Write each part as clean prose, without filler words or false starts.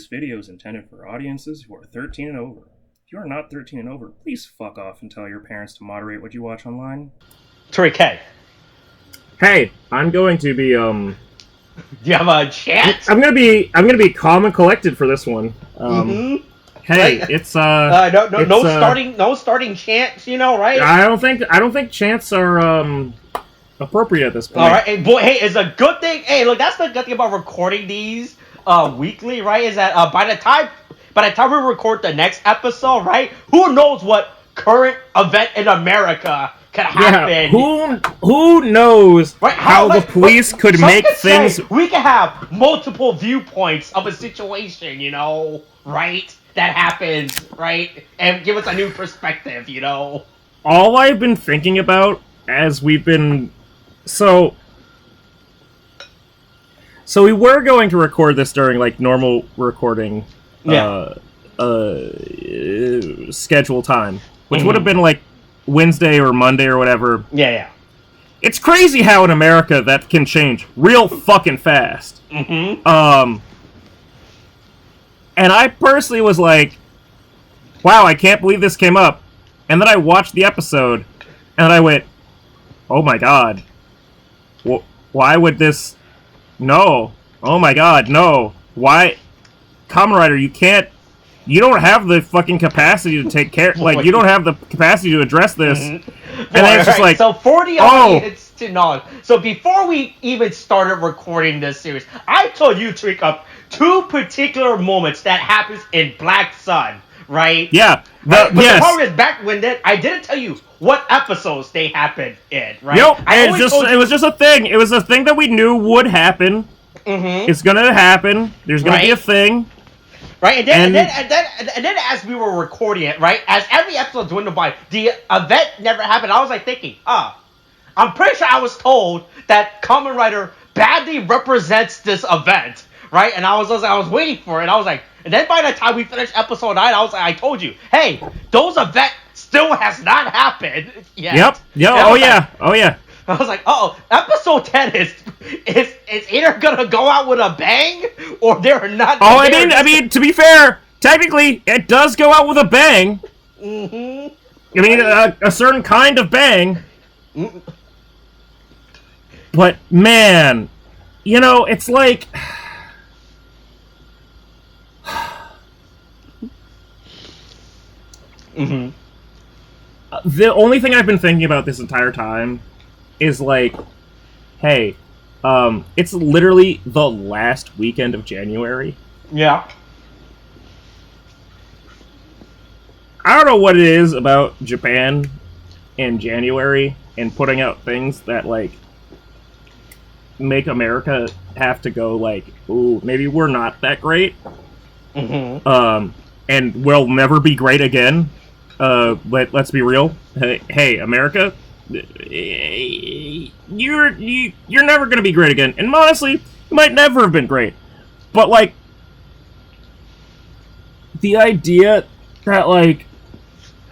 This video is intended for audiences who are 13 and over. If you are not 13 and over, please fuck off and tell your parents to moderate what you watch online. Tariq, hey. Hey, I'm going to be, Do you have a chance? I'm gonna be calm and collected for this one. Hey, Right. it's, no starting chants, you know, right? I don't think chants are, appropriate at this point. Alright, hey, boy, hey, it's a good thing. Hey, look, that's the good thing about recording these, weekly, right? Is that, by the time we record the next episode, right? Who knows what current event in America could happen? Yeah, who knows right? how the police could make things... We could have multiple viewpoints of a situation, you know, right? That happens, right? And give us a new perspective, you know? All I've been thinking about as we've been... So we were going to record this during, like, normal recording schedule time, which would have been, like, Wednesday or Monday or whatever. Yeah. It's crazy how in America that can change real fucking fast. And I personally was like, wow, I can't believe this came up. And then I watched the episode, and I went, oh my god. Why would this... No. Oh my god, no. Why... Kamen Rider, you can't... You don't have the fucking capacity to take care... Like, you don't have the capacity to address this. And then it's just like... So, for the audience to know... So, before we even started recording this series, I told you, Tariq, of two particular moments that happens in Black Sun, right? Yeah. But the problem is, back when I didn't tell you what episodes they happened in, right? Yep, it was just a thing. It was a thing that we knew would happen. It's gonna happen. There's gonna be a thing. Right, and then as we were recording it, right, as every episode dwindled by, the event never happened. I was like thinking, I'm pretty sure I was told that Kamen Rider badly represents this event, right? And I was waiting for it. I was like, and then by the time we finished episode 9, I was like, I told you, hey, those events still has not happened yet. Yep. Oh yeah. I was like, episode 10 is either gonna go out with a bang or they're not. Oh, I mean, to be fair, technically, it does go out with a bang. I mean, a certain kind of bang. But, man, you know, it's like... The only thing I've been thinking about this entire time is like, hey, it's literally the last weekend of January. Yeah. I don't know what it is about Japan in January and putting out things that, like, make America have to go, like, ooh, maybe we're not that great. And we'll never be great again. Let's be real. Hey, America, you're never gonna be great again. And honestly, you might never have been great. But, like, the idea that, like,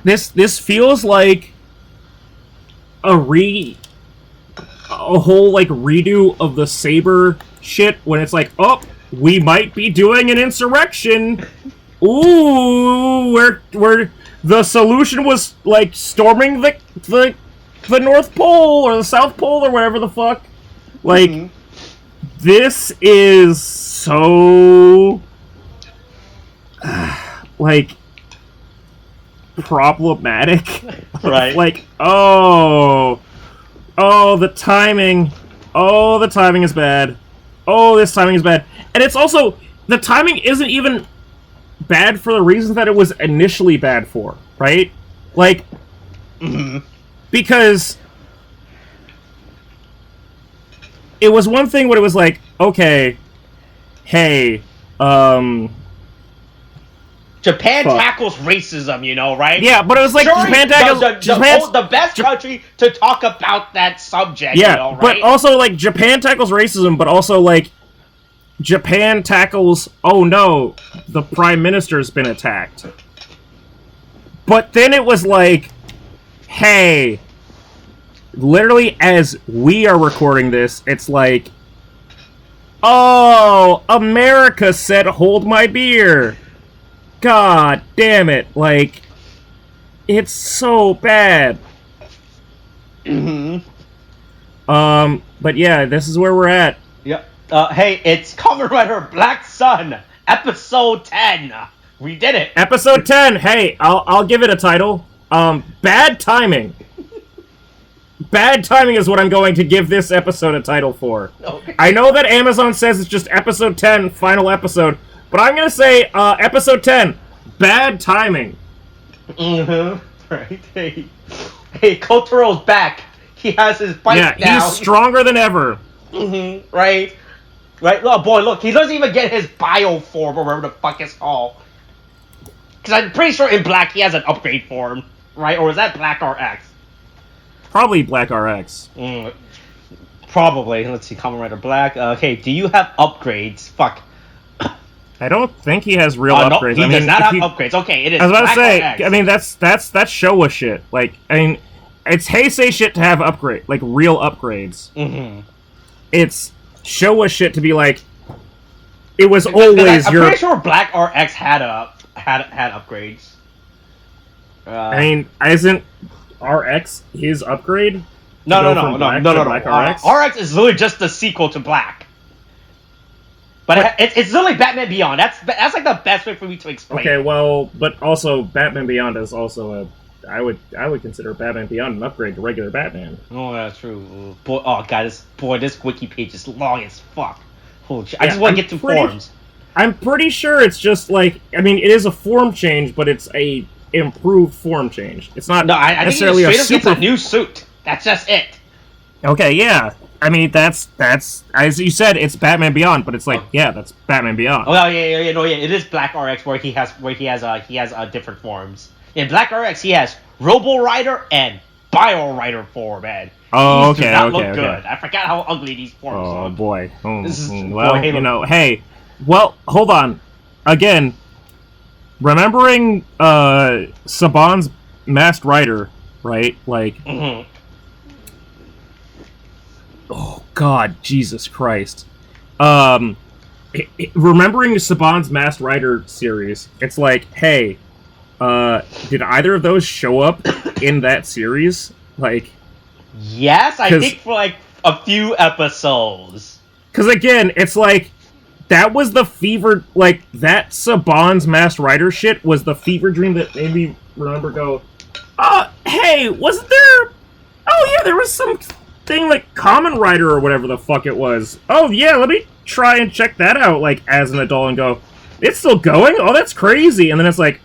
this feels like a whole, like, redo of the Saber shit when it's like, oh, we might be doing an insurrection. Ooh, we're the solution was, like, storming the North Pole or the South Pole or whatever the fuck. Like, this is so, like, problematic. Right. Like, oh, the timing. Oh, the timing is bad. Oh, this timing is bad. And it's also, the timing isn't even bad for the reasons that it was initially bad for, right? Like, because it was one thing when it was like, okay, hey, Japan tackles racism, you know, right? Yeah, but it was like Japan tackles the best country to talk about that subject, yeah, you know, right? But also, like, Japan tackles racism, but also, like, Japan tackles, oh no, the Prime Minister's been attacked. But then it was like, hey, literally as we are recording this, it's like, Oh, America said hold my beer. God damn it. Like, it's so bad. But yeah, this is where we're at. Yep. Hey, it's Kamen Rider Black Sun, episode 10. We did it. Episode 10. Hey, I'll give it a title. Bad timing. Bad timing is what I'm going to give this episode a title for. Okay. I know that Amazon says it's just episode 10, final episode, but I'm gonna say episode 10, bad timing. Right. Hey, Kotaro's back. He has his bike now. Yeah, he's stronger than ever. Right. Oh boy, look, he doesn't even get his bio form or whatever the fuck it's called. Because I'm pretty sure in Black he has an upgrade form, right? Or is that Black RX? Probably Black RX. Probably. Let's see, Kamen Rider Black. Okay, do you have upgrades? Fuck. I don't think he has real upgrades. No, he does not have upgrades. Okay, it is. I was about to say. RX. I mean, that's Showa shit. Like, I mean, it's Heisei shit to have upgrade, like real upgrades. It's Showa shit to be like. It was always I'm pretty sure Black RX had upgrades. I mean, isn't RX his upgrade? No. RX? RX is literally just the sequel to Black. But it's literally Batman Beyond. That's like the best way for me to explain. Okay, well, but also Batman Beyond is also I would consider Batman Beyond an upgrade to regular Batman. Oh, that's true. Boy, this wiki page is long as fuck. Holy shit! I just want to get to forms. I'm pretty sure it's just like, I mean, it is a form change, but it's a improved form change. It's not necessarily I think it's a new suit. That's just it. Okay, yeah. I mean, that's as you said, it's Batman Beyond, but it's like, yeah, that's Batman Beyond. Oh yeah. It is Black RX where he has different forms. In Black RX, he has Robo Rider and Bio Rider form, man. Oh, These okay, do not okay, look good. I forgot how ugly these forms look. Oh boy. Well, you know, hey, well, hold on. Again, remembering Saban's Masked Rider, right? Like, oh God, Jesus Christ. Remembering Saban's Masked Rider series, it's like, hey, did either of those show up in that series? Like, yes, I think for like a few episodes. Because again, it's like, that was the fever, like, that Saban's Masked Rider shit was the fever dream that made me remember hey, wasn't there, oh yeah, there was some thing like Kamen Rider or whatever the fuck it was. Oh yeah, let me try and check that out, like, as an adult and go, it's still going? Oh, that's crazy. And then it's like,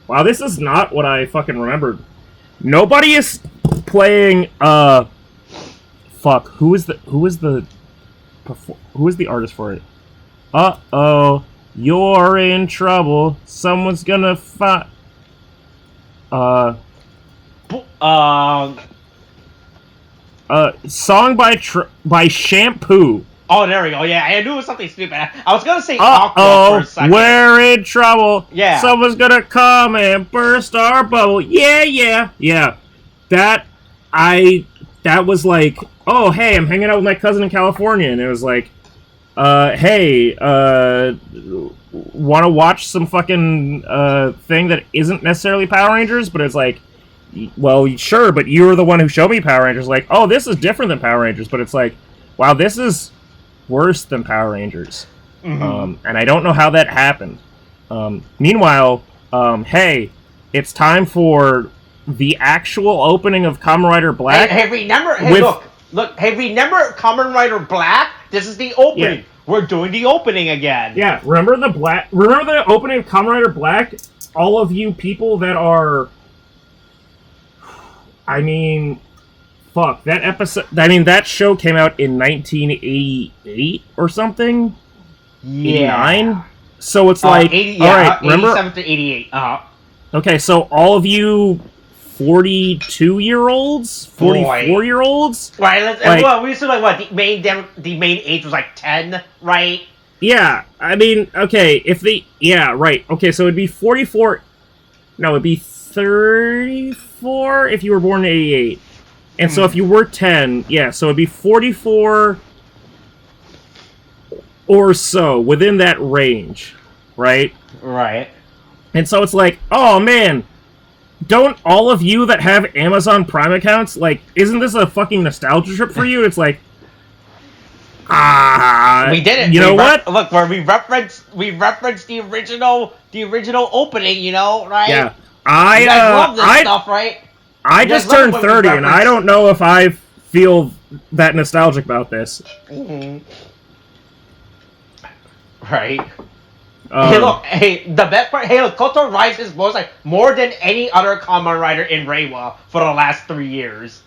wow, this is not what I fucking remembered. Nobody is playing, fuck, who is the artist for it? Uh-oh, you're in trouble. Someone's gonna song by Shampoo. Oh, there we go. Yeah, I knew it was something stupid. I was gonna say Aqua for a second. We're in trouble. Yeah. Someone's gonna come and burst our bubble. Yeah. That was like, oh, hey, I'm hanging out with my cousin in California, and it was like, hey, want to watch some fucking thing that isn't necessarily Power Rangers, but it's like, well, sure, but you were the one who showed me Power Rangers. Like, oh, this is different than Power Rangers, but it's like, wow, this is worse than Power Rangers. And I don't know how that happened. Meanwhile, hey, it's time for the actual opening of Kamen Rider Black. Hey, remember? Hey, look. Hey, remember Kamen Rider Black? This is the opening. Yeah. We're doing the opening again. Yeah, remember the opening of Kamen Rider Black? All of you people that are, I mean, fuck, that episode, I mean, that show came out in 1988 or something? Yeah. 89? So it's like, 80, all right, remember? 87 to 88. Okay, so all of you 42-year-olds, 44-year-olds. Right. We said like what the main age was like 10, right? Yeah, I mean, okay, okay, so it'd be 44. No, it'd be 34 if you were born in 88, and so if you were 10, yeah, so it'd be 44. or so, within that range, right? Right. And so it's like, oh man, don't all of you that have Amazon Prime accounts, like, isn't this a fucking nostalgia trip for you? It's like, we did it. You know what? Look, where we referenced the original opening, you know, right? Yeah, you guys love this stuff, right? I just turned 30, and I don't know if I feel that nostalgic about this. Mm-hmm. Right. The best part. Hey, look, Koto rides his motorcycle more than any other Kamen Rider in Reiwa for the last 4 years.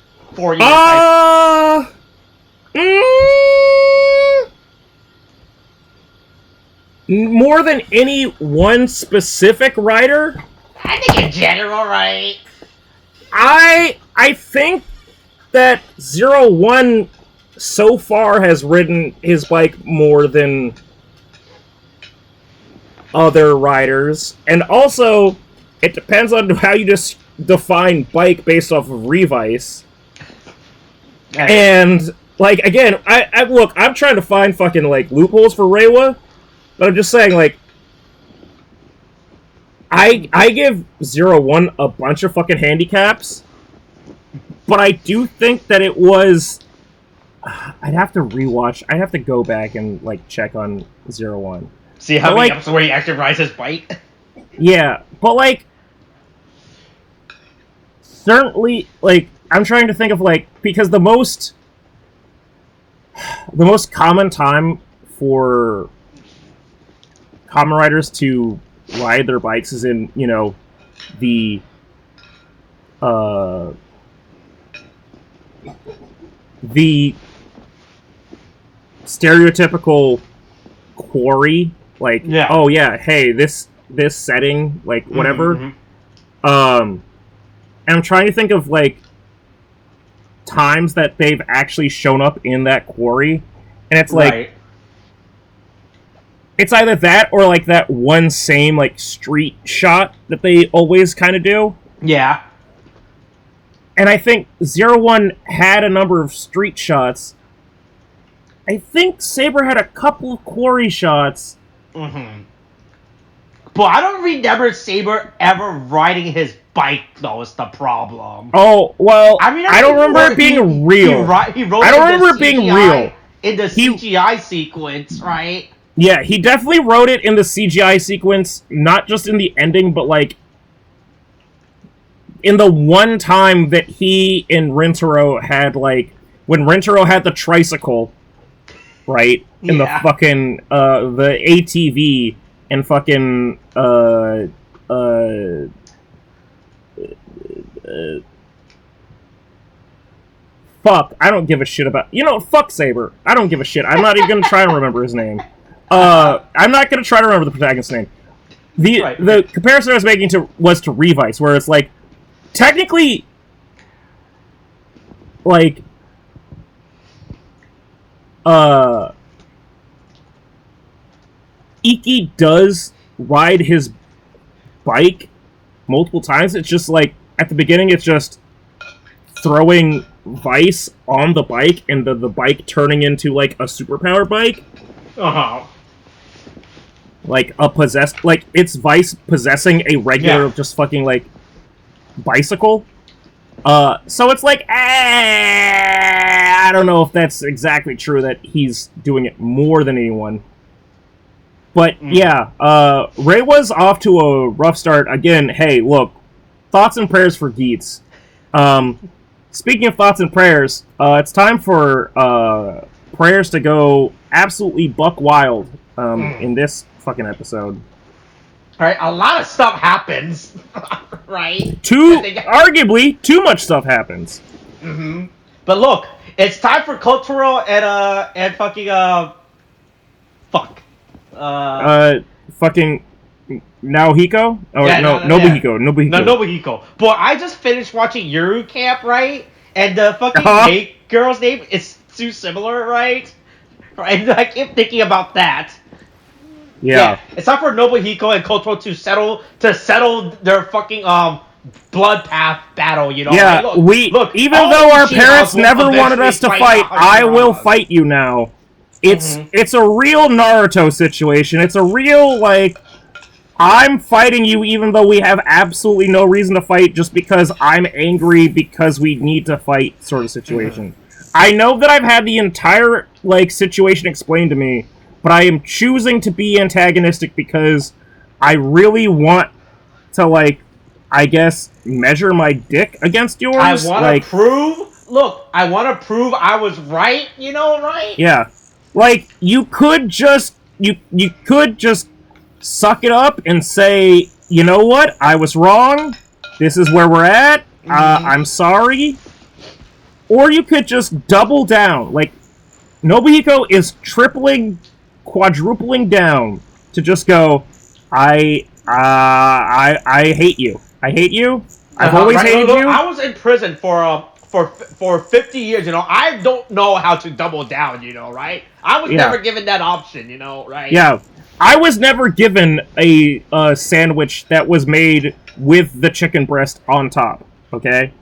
More than any one specific rider? I think in general, right? I think that 01 so far has ridden his bike more than other riders, and also it depends on how you just define bike based off of Revice. And like again, I look, I'm trying to find fucking like loopholes for Reiwa, but I'm just saying like I give 01 a bunch of fucking handicaps, but I do think that it was. I'd have to rewatch. I'd have to go back and like check on 01. See how many episodes where he actually rides his bike? Yeah, but like certainly like I'm trying to think of like because the most common time for Kamen Riders to ride their bikes is in, you know, the stereotypical quarry, like, oh yeah, hey, this setting, like, whatever. And I'm trying to think of, like, times that they've actually shown up in that quarry, and it's like, it's either that or, like, that one same, like, street shot that they always kind of do. Yeah. And I think 01 had a number of street shots. I think Saber had a couple of quarry shots. Mm-hmm. But I don't remember Saber ever riding his bike, though, is the problem. Oh, well, I don't remember it being real. I don't remember it being real. In the CGI sequence, right? Yeah, he definitely wrote it in the CGI sequence, not just in the ending, but, like, in the one time that he and Rintaro had, like, when Rintaro had the tricycle, right? In the fucking, the ATV, and fucking, fuck, I don't give a shit about, you know, fuck Saber. I don't give a shit. I'm not even gonna try to remember his name. I'm not gonna try to remember the protagonist's name. The comparison I was making was to Revice, where it's like, technically, like, Iki does ride his bike multiple times. It's just like, at the beginning, it's just throwing Vice on the bike, and the bike turning into, like, a superpower bike. Uh-huh. Like, like, it's Vice possessing a regular, just fucking, like, bicycle. So it's like, I don't know if that's exactly true that he's doing it more than anyone. But, yeah, Reiwa's off to a rough start. Again, hey, look, thoughts and prayers for Geets. Speaking of thoughts and prayers, it's time for prayers to go absolutely buck wild in this fucking episode. Alright, a lot of stuff happens, right? Arguably, too much stuff happens. Mm-hmm. But look, it's time for Kotaro and fucking, fucking Naohiko? Oh, yeah, Nobuhiko. Nobuhiko. But I just finished watching Yuru Camp, right? And the fucking main girl's name is too similar, right? And I keep thinking about that. Yeah. It's time for Nobuhiko and Kotaro to settle their fucking blood path battle, you know? Yeah, look, even though our parents never wanted us to fight, I will fight you now. It's a real Naruto situation. It's a real, like, I'm fighting you even though we have absolutely no reason to fight just because I'm angry because we need to fight sort of situation. I know that I've had the entire, like, situation explained to me, but I am choosing to be antagonistic because I really want to, like, I guess, measure my dick against yours. I want to prove... Look, I want to prove I was right, you know, right? Yeah. Like, you could just... You could just suck it up and say, you know what? I was wrong. This is where we're at. I'm sorry. Or you could just double down. Like, Nobuhiko is tripling, quadrupling down to just go, I hate you. I hate you. I've always hated you. I was in prison for 50 years, you know. I don't know how to double down, you know, right? I was never given that option, you know, right? Yeah. I was never given a sandwich that was made with the chicken breast on top, okay?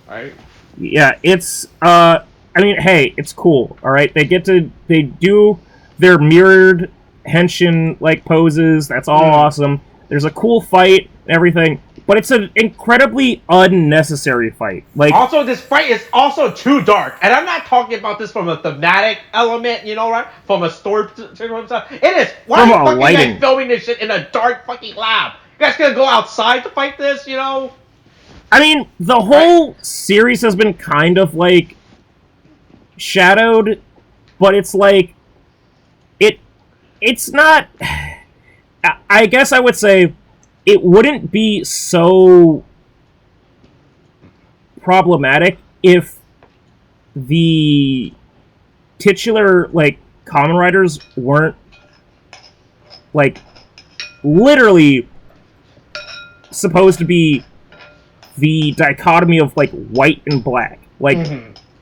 Right? Yeah, it's, I mean, hey, it's cool, alright? They do their mirrored henshin-like poses, that's all awesome. There's a cool fight and everything, but it's an incredibly unnecessary fight. Like, also, this fight is also too dark, and I'm not talking about this from a thematic element, you know, right? From a story stuff. It is. Why are you fucking guys filming this shit in a dark fucking lab? You guys gonna go outside to fight this, you know? I mean, the whole series has been kind of, like, shadowed, but it's like, it's not... I guess I would say it wouldn't be so problematic if the titular, like, Kamen Riders weren't, like, literally supposed to be the dichotomy of, like, white and black. Like,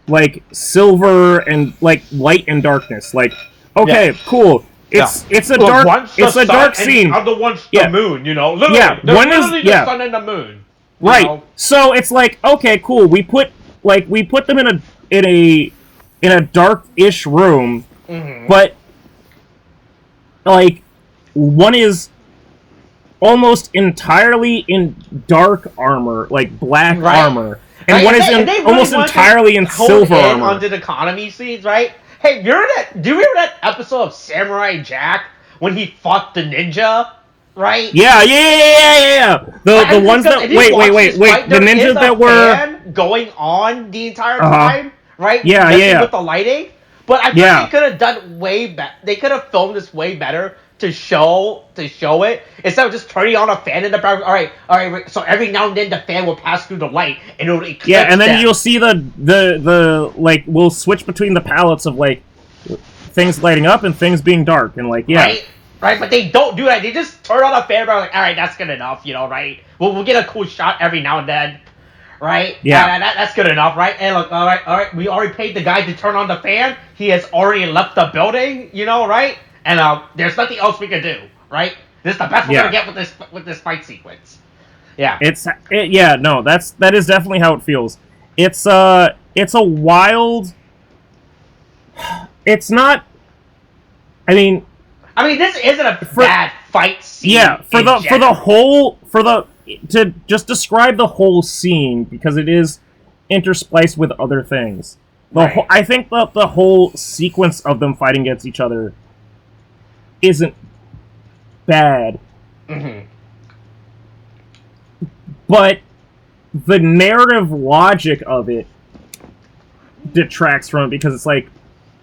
like, silver and, like, light and darkness. Like, okay, cool. It's a dark scene. Other one's the moon, you know. Literally, one is the sun and the moon. Right. Know? So it's like, okay, cool. We put them in a dark-ish room, but like one is almost entirely in dark armor, like black armor, and one is almost entirely in silver armor. Onto the economy scenes, right? Hey, do you remember that episode of Samurai Jack when he fought the ninja, right? Yeah. The ones that wait. The ninjas that were going on the entire time, right? Yeah. With the lighting, but I think they could have done way better. They could have filmed this way better to show it instead of just turning on a fan in the background. All right. So every now and then the fan will pass through the light and it'll eclipse and then them. you'll see the like we'll switch between the palettes of like things lighting up and things being dark and like right. But they don't do that. They just turn on a fan. Like, all right, that's good enough, you know, right? We'll get a cool shot every now and then, right? Yeah, that's good enough, right? And look, all right. We already paid the guy to turn on the fan. He has already left the building, you know, right? And there's nothing else we can do, right? This is the best we're gonna get with this fight sequence. Yeah. That is definitely how it feels. It's a wild. It's not. I mean, this isn't a bad fight scene. Yeah, to just describe the whole scene because it is interspliced with other things. I think the whole sequence of them fighting against each other isn't bad. But the narrative logic of it detracts from it because it's like,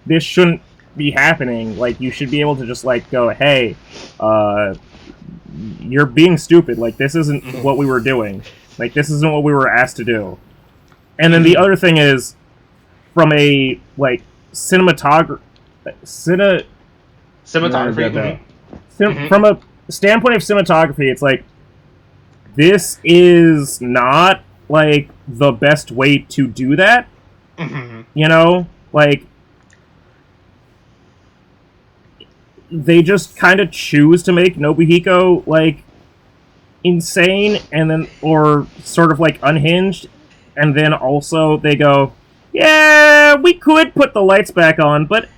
this shouldn't be happening. Like, you should be able to just, like, go, hey, you're being stupid. Like, this isn't what we were doing. Like, this isn't what we were asked to do. And then the other thing is, from a, like, cinematography. From a standpoint of cinematography, it's like, this is not, like, the best way to do that. You know? Like, they just kind of choose to make Nobuhiko, like, insane, and then, or sort of, like, unhinged, and then also they go, yeah, we could put the lights back on, but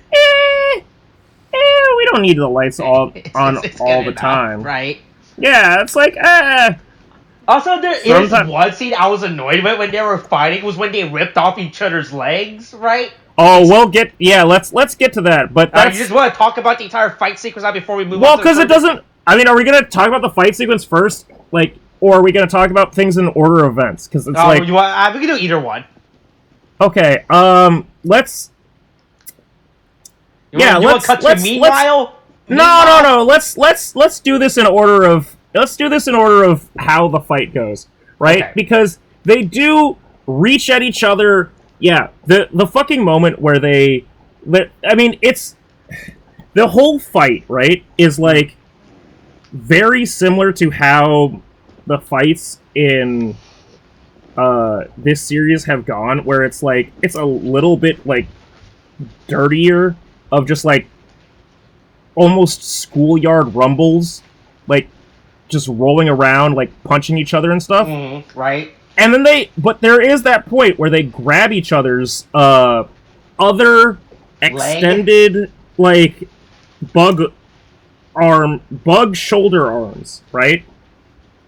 we don't need the lights all on it's all good the enough, time. right? Yeah, it's like, Also, there is Sometimes- one scene I was annoyed with when they were fighting was when they ripped off each other's legs, right? Oh, let's get to that, but that's... You just want to talk about the entire fight sequence now before we move on Well, to because it doesn't... I mean, are we going to talk about the fight sequence first? Like, or are we going to talk about things in order of events? Because it's like... we can do either one. Okay, let's... Let's cut to meanwhile? No. Let's do this in order of... Let's do this in order of how the fight goes, right? Okay. Because they do reach at each other. Yeah, the fucking moment where I mean, it's... The whole fight, right, is like very similar to how the fights in this series have gone, where it's like it's a little bit like dirtier, of just like almost schoolyard rumbles, like just rolling around, like punching each other and stuff. Right. And then but there is that point where they grab each other's other extended like bug shoulder arms, right?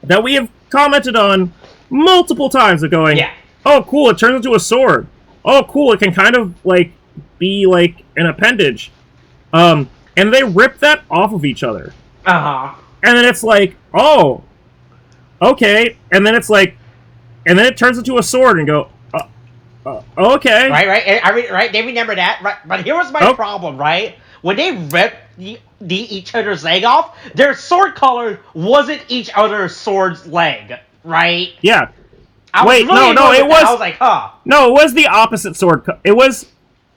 That we have commented on multiple times of going, yeah. Oh, cool, it turns into a sword. Oh, cool, it can kind of, like, be, like, an appendage. And they rip that off of each other. Uh-huh. And then it's like, oh, okay. And then it's like, and then it turns into a sword and go, okay. Right. They remember that. Right. But here was my problem, right? When they ripped each other's leg off, their sword color wasn't each other's sword's leg, right? Yeah. I was like, huh. No, it was the opposite sword. It was,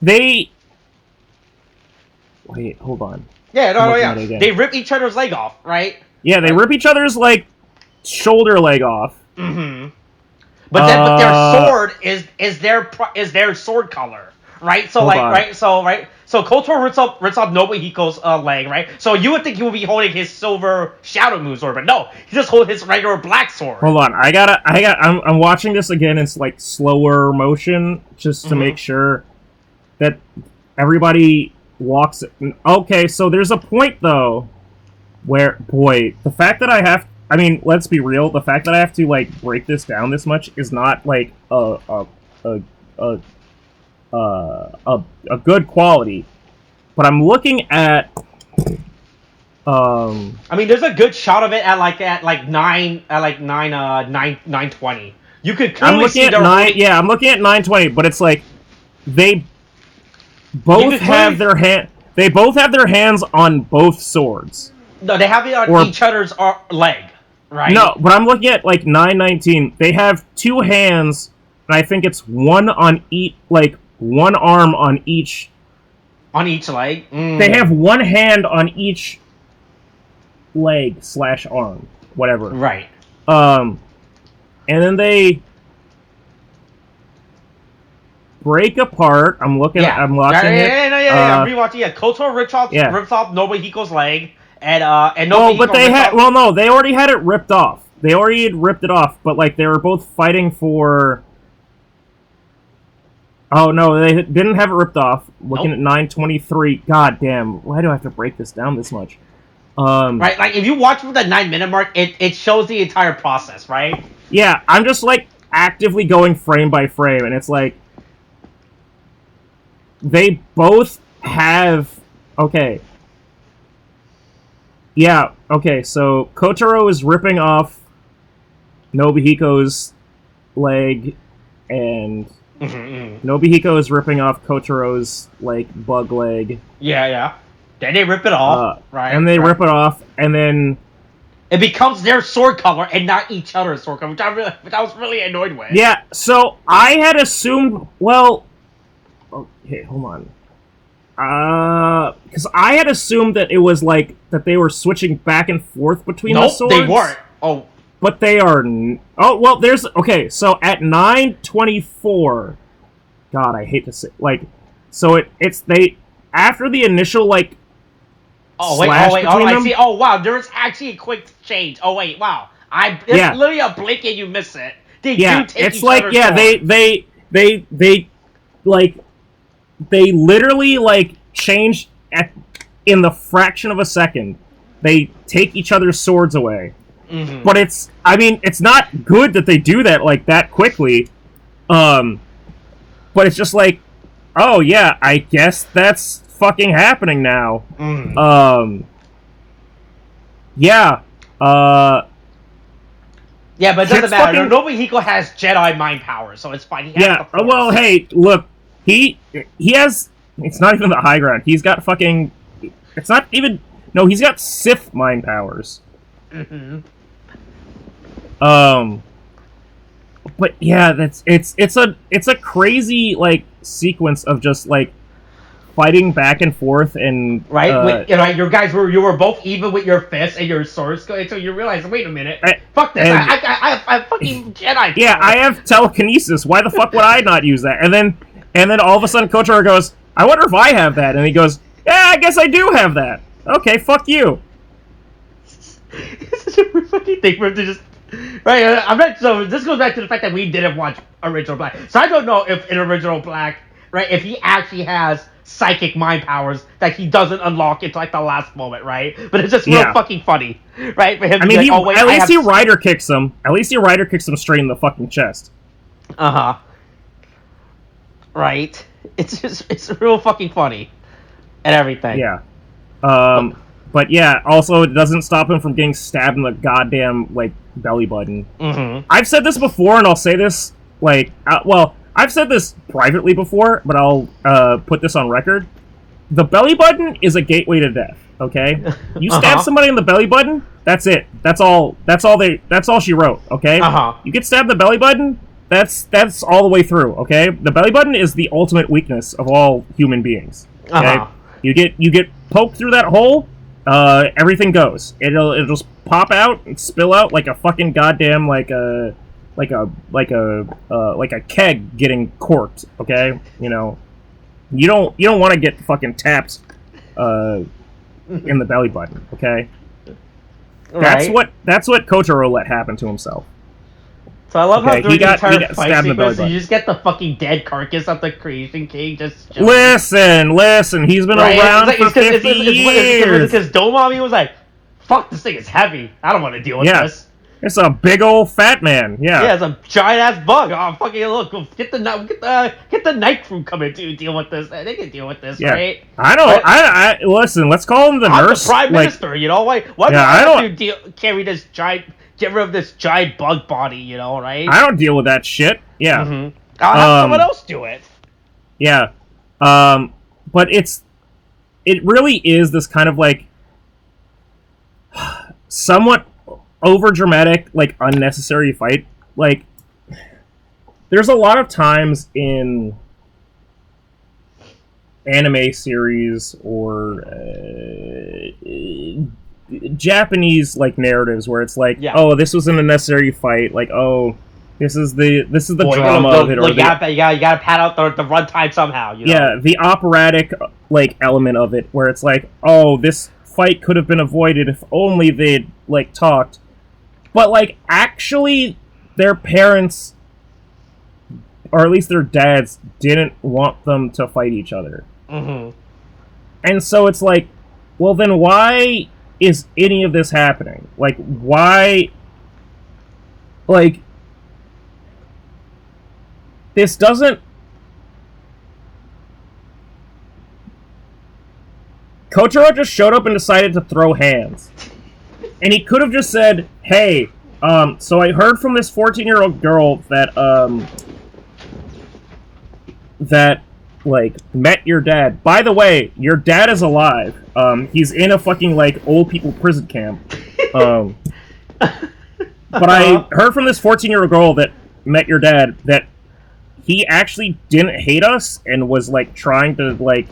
wait, hold on. Yeah, they rip each other's leg off, right? Yeah, they rip each other's, like, shoulder leg off. Mm-hmm. But their sword is their sword color, right? So So Kotaro rips off Nobuhiko's leg, right? So you would think he would be holding his silver Shadow Moon sword, but no, he just holds his regular black sword. Hold on, I'm watching this again. It's like slower motion, just to make sure that everybody walks. Okay, so there's a point though where, boy, the fact that I mean, let's be real. The fact that I have to like break this down this much is not like a good quality, but I'm looking at. I mean, there's a good shot of it at 920. You could clearly see I'm looking at 920, but it's like they both have their hands on both swords. No, they have it on each other's leg, right? No, but I'm looking at like 919. They have two hands, and I think it's one on each, like one arm on each. On each leg. They have one hand on each leg / arm, whatever. Right. And then they break apart. I'm watching it. I'm rewatching. Yeah, Kotaro rips off Nobuhiko's leg, and Nobuhiko. Oh, but they already had it ripped off. They already had ripped it off, but like they were both fighting for. Oh no, they didn't have it ripped off. Looking at 923. God damn, why do I have to break this down this much? Right, like if you watch from the 9-minute mark, it shows the entire process, right? Yeah, I'm just like actively going frame by frame, and it's like they both have okay. Yeah, okay, so Kotaro is ripping off Nobuhiko's leg, and Nobuhiko is ripping off Kotaro's, like, bug leg. Yeah. Then they rip it off, right? And they rip it off, and then... It becomes their sword color and not each other's sword color, which I was really annoyed with. Yeah, so I had assumed... Well... Okay, hold on. Because I had assumed that it was, like, that they were switching back and forth between the swords. Nope, they weren't. Oh. But they are... Oh, well, there's... Okay, so at 924... God, I hate to say... Like, so it's... They... After the initial, like... I see. Oh, wow, there's actually a quick change. Oh, wait, wow. It's literally a blink and you miss it. They do take it's each like... other's Yeah, sword. they like, they literally, like, change in the fraction of a second. They take each other's swords away. Mm-hmm. But it's not good that they do that, like, that quickly. But it's just like, oh, yeah, I guess that's fucking happening now. Mm. Yeah. Yeah, but it doesn't matter. Fucking... Nobuhiko has Jedi mind power, so it's fine. Yeah, well, hey, look, he has... It's not even the high ground. He's got fucking... It's not even... No, he's got Sith mind powers. Mm-hmm. But yeah, it's a crazy, like, sequence of just, like, fighting back and forth and... Right? You were both even with your fists and your swords, until you realize, wait a minute, fuck this, I have fucking Jedi power. Yeah, I have telekinesis, why the fuck would I not use that? And then all of a sudden Kotaro goes, I wonder if I have that, and he goes, yeah, I guess I do have that. Okay, fuck you. It's such a weird fucking thing for him to just... Right, so this goes back to the fact that we didn't watch Original Black. So I don't know if in Original Black, right, if he actually has psychic mind powers that he doesn't unlock until, like, the last moment, right? But it's just real fucking funny, right? For him to be like, at least he rider kicks him. At least he rider kicks him straight in the fucking chest. Uh-huh. Right? It's real fucking funny. And everything. Yeah. But yeah, also it doesn't stop him from getting stabbed in the goddamn, like, belly button. Mm-hmm. I've said this before, and I'll say this, like, I've said this privately before, but I'll put this on record. The belly button is a gateway to death, okay? You stab somebody in the belly button, that's it. That's all she wrote, okay? You get stabbed in the belly button, that's all the way through, okay? The belly button is the ultimate weakness of all human beings. Okay? You get poked through that hole, everything goes. It'll just pop out and spill out like a fucking goddamn like a keg getting corked. Okay, you know, you don't want to get fucking tapped in the belly button. Okay, that's what Kotaro let happen to himself. So I love how during the entire got fight sequence, you just get the fucking dead carcass of the Creation King just... Listen, he's been around for 50 years! Because Domami was like, fuck, this thing is heavy. I don't want to deal with this. It's a big old fat man, Yeah, it's a giant-ass bug. Oh, fucking look, get the night crew coming to deal with this. They can deal with this, right? I listen, let's call him the nurse. The Prime Minister, you know? Why do I have to carry this giant... Get rid of this giant bug body, you know, right? I don't deal with that shit. Yeah. Mm-hmm. I'll have someone else do it. Yeah. But it really is this kind of, like, somewhat over-dramatic, like, unnecessary fight. Like, there's a lot of times in anime series or Japanese, like, narratives where it's like, oh, this was an unnecessary fight, like, oh, this is the drama of it, or you gotta pad out the runtime somehow, you know? Yeah, the operatic, like, element of it, where it's like, oh, this fight could have been avoided if only they'd, like, talked. But, like, actually, their parents, or at least their dads, didn't want them to fight each other. Mm-hmm. And so it's like, well, then why is any of this happening? Like, why... Like, this doesn't... Kotaro just showed up and decided to throw hands. And he could have just said, hey, so I heard from this 14-year-old girl that, like, met your dad. By the way, your dad is alive. He's in a fucking, like, old people prison camp. But I heard from this 14-year-old girl that met your dad that he actually didn't hate us and was, like, trying to, like,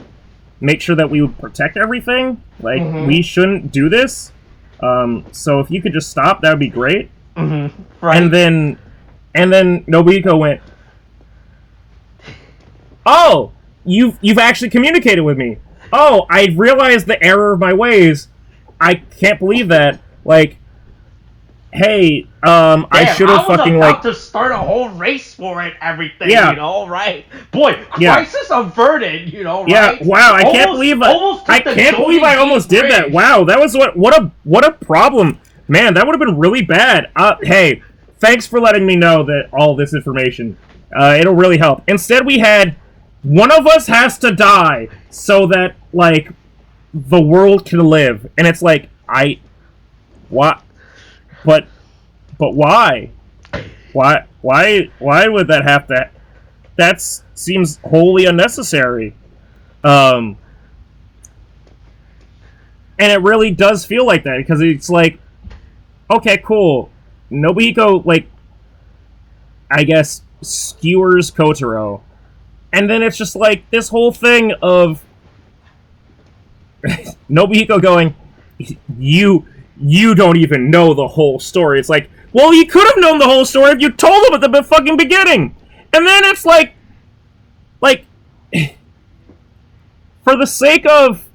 make sure that we would protect everything. Like, we shouldn't do this. So if you could just stop, that would be great. Mm-hmm. Right. And then Nobuhiko went, oh, you've actually communicated with me. Oh, I realized the error of my ways. I can't believe that. Like, hey, Damn, I should have fucking, I was about like... to start a whole race for it, everything, Yeah. you know, right? Boy, Yeah. crisis averted, you know, Yeah, right? wow, I can't believe I almost did that. Wow, that was what a problem. Man, that would have been really bad. Hey, thanks for letting me know that all this information. It'll really help. Instead, we had one of us has to die so that, like, the world can live. And it's like, what? But why? Why would that have to... That seems wholly unnecessary. And it really does feel like that, because it's like, okay, cool. Nobuhiko, like, I guess, skewers Kotaro. And then it's just like this whole thing of Nobuhiko going, you don't even know the whole story. It's like, well, you could have known the whole story if you told him at the fucking beginning. And then it's like, for the sake of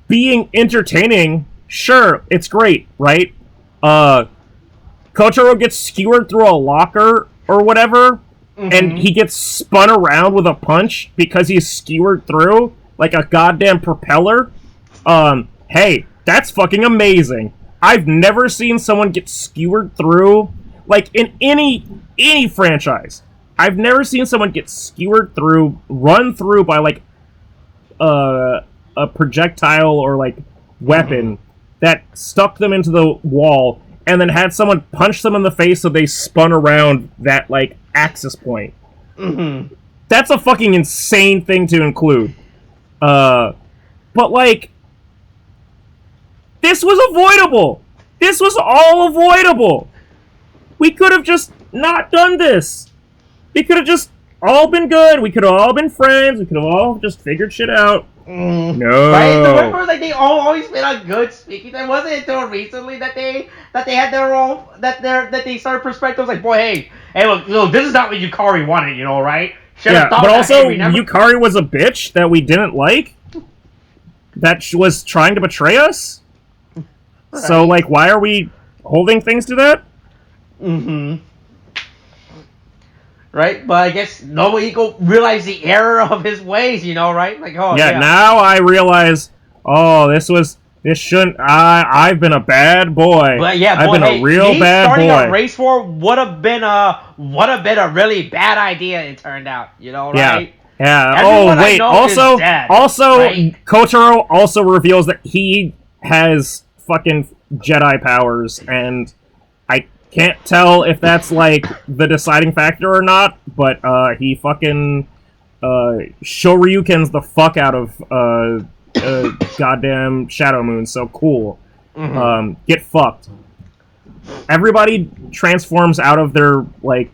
being entertaining, sure, it's great, right? Kotaro gets skewered through a locker or whatever, and he gets spun around with a punch because he's skewered through like a goddamn propeller. Hey, that's fucking amazing. I've never seen someone get skewered through, like, in any franchise. I've never seen someone get skewered through, run through by, like, a projectile or, like, weapon that stuck them into the wall, and then had someone punch them in the face so they spun around that, like, axis point. That's a fucking insane thing to include. But, like, this was avoidable! This was all avoidable! We could have just not done this! We could have just all been good, we could have all been friends, we could have all just figured shit out. No. Right? Remember, like, they always been on good speaking. It wasn't until recently that they had their own that they started perspectives. Like, boy, hey, look, this is not what Yukari wanted, you know, right? Yeah, but also Yukari was a bitch that we didn't like. That was trying to betray us. Right. So, like, why are we holding things to that? Right, but I guess Nobuhiko realized the error of his ways, you know, right? Like, oh yeah. Now I realize, this shouldn't. I've been a bad boy. But yeah, I've been a real bad boy. Starting a race war would have been a really bad idea. It turned out, you know, right? Yeah. Everyone Also, right? Kotaro also reveals that he has fucking Jedi powers, and I can't tell if that's, like, the deciding factor or not, but he fucking Shoryukens the fuck out of goddamn Shadow Moon, so cool. Get fucked. Everybody transforms out of their, like,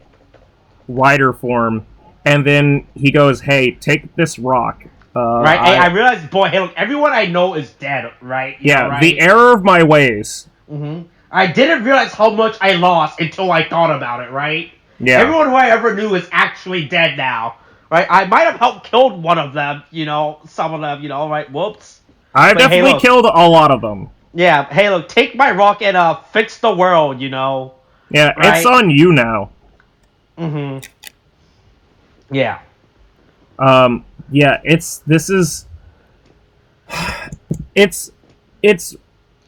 rider form, and then he goes, hey, take this rock. Right, I realized, boy, hey, look, everyone I know is dead, right? Right? The error of my ways. I didn't realize how much I lost until I thought about it, right? Yeah. Everyone who I ever knew is actually dead now, right? I might have helped killed one of them, you know, some of them, you know, right? Whoops. I've definitely killed a lot of them. Yeah, hey, look, take my rock and fix the world, you know. Yeah, right? It's on you now. Yeah. Yeah, it's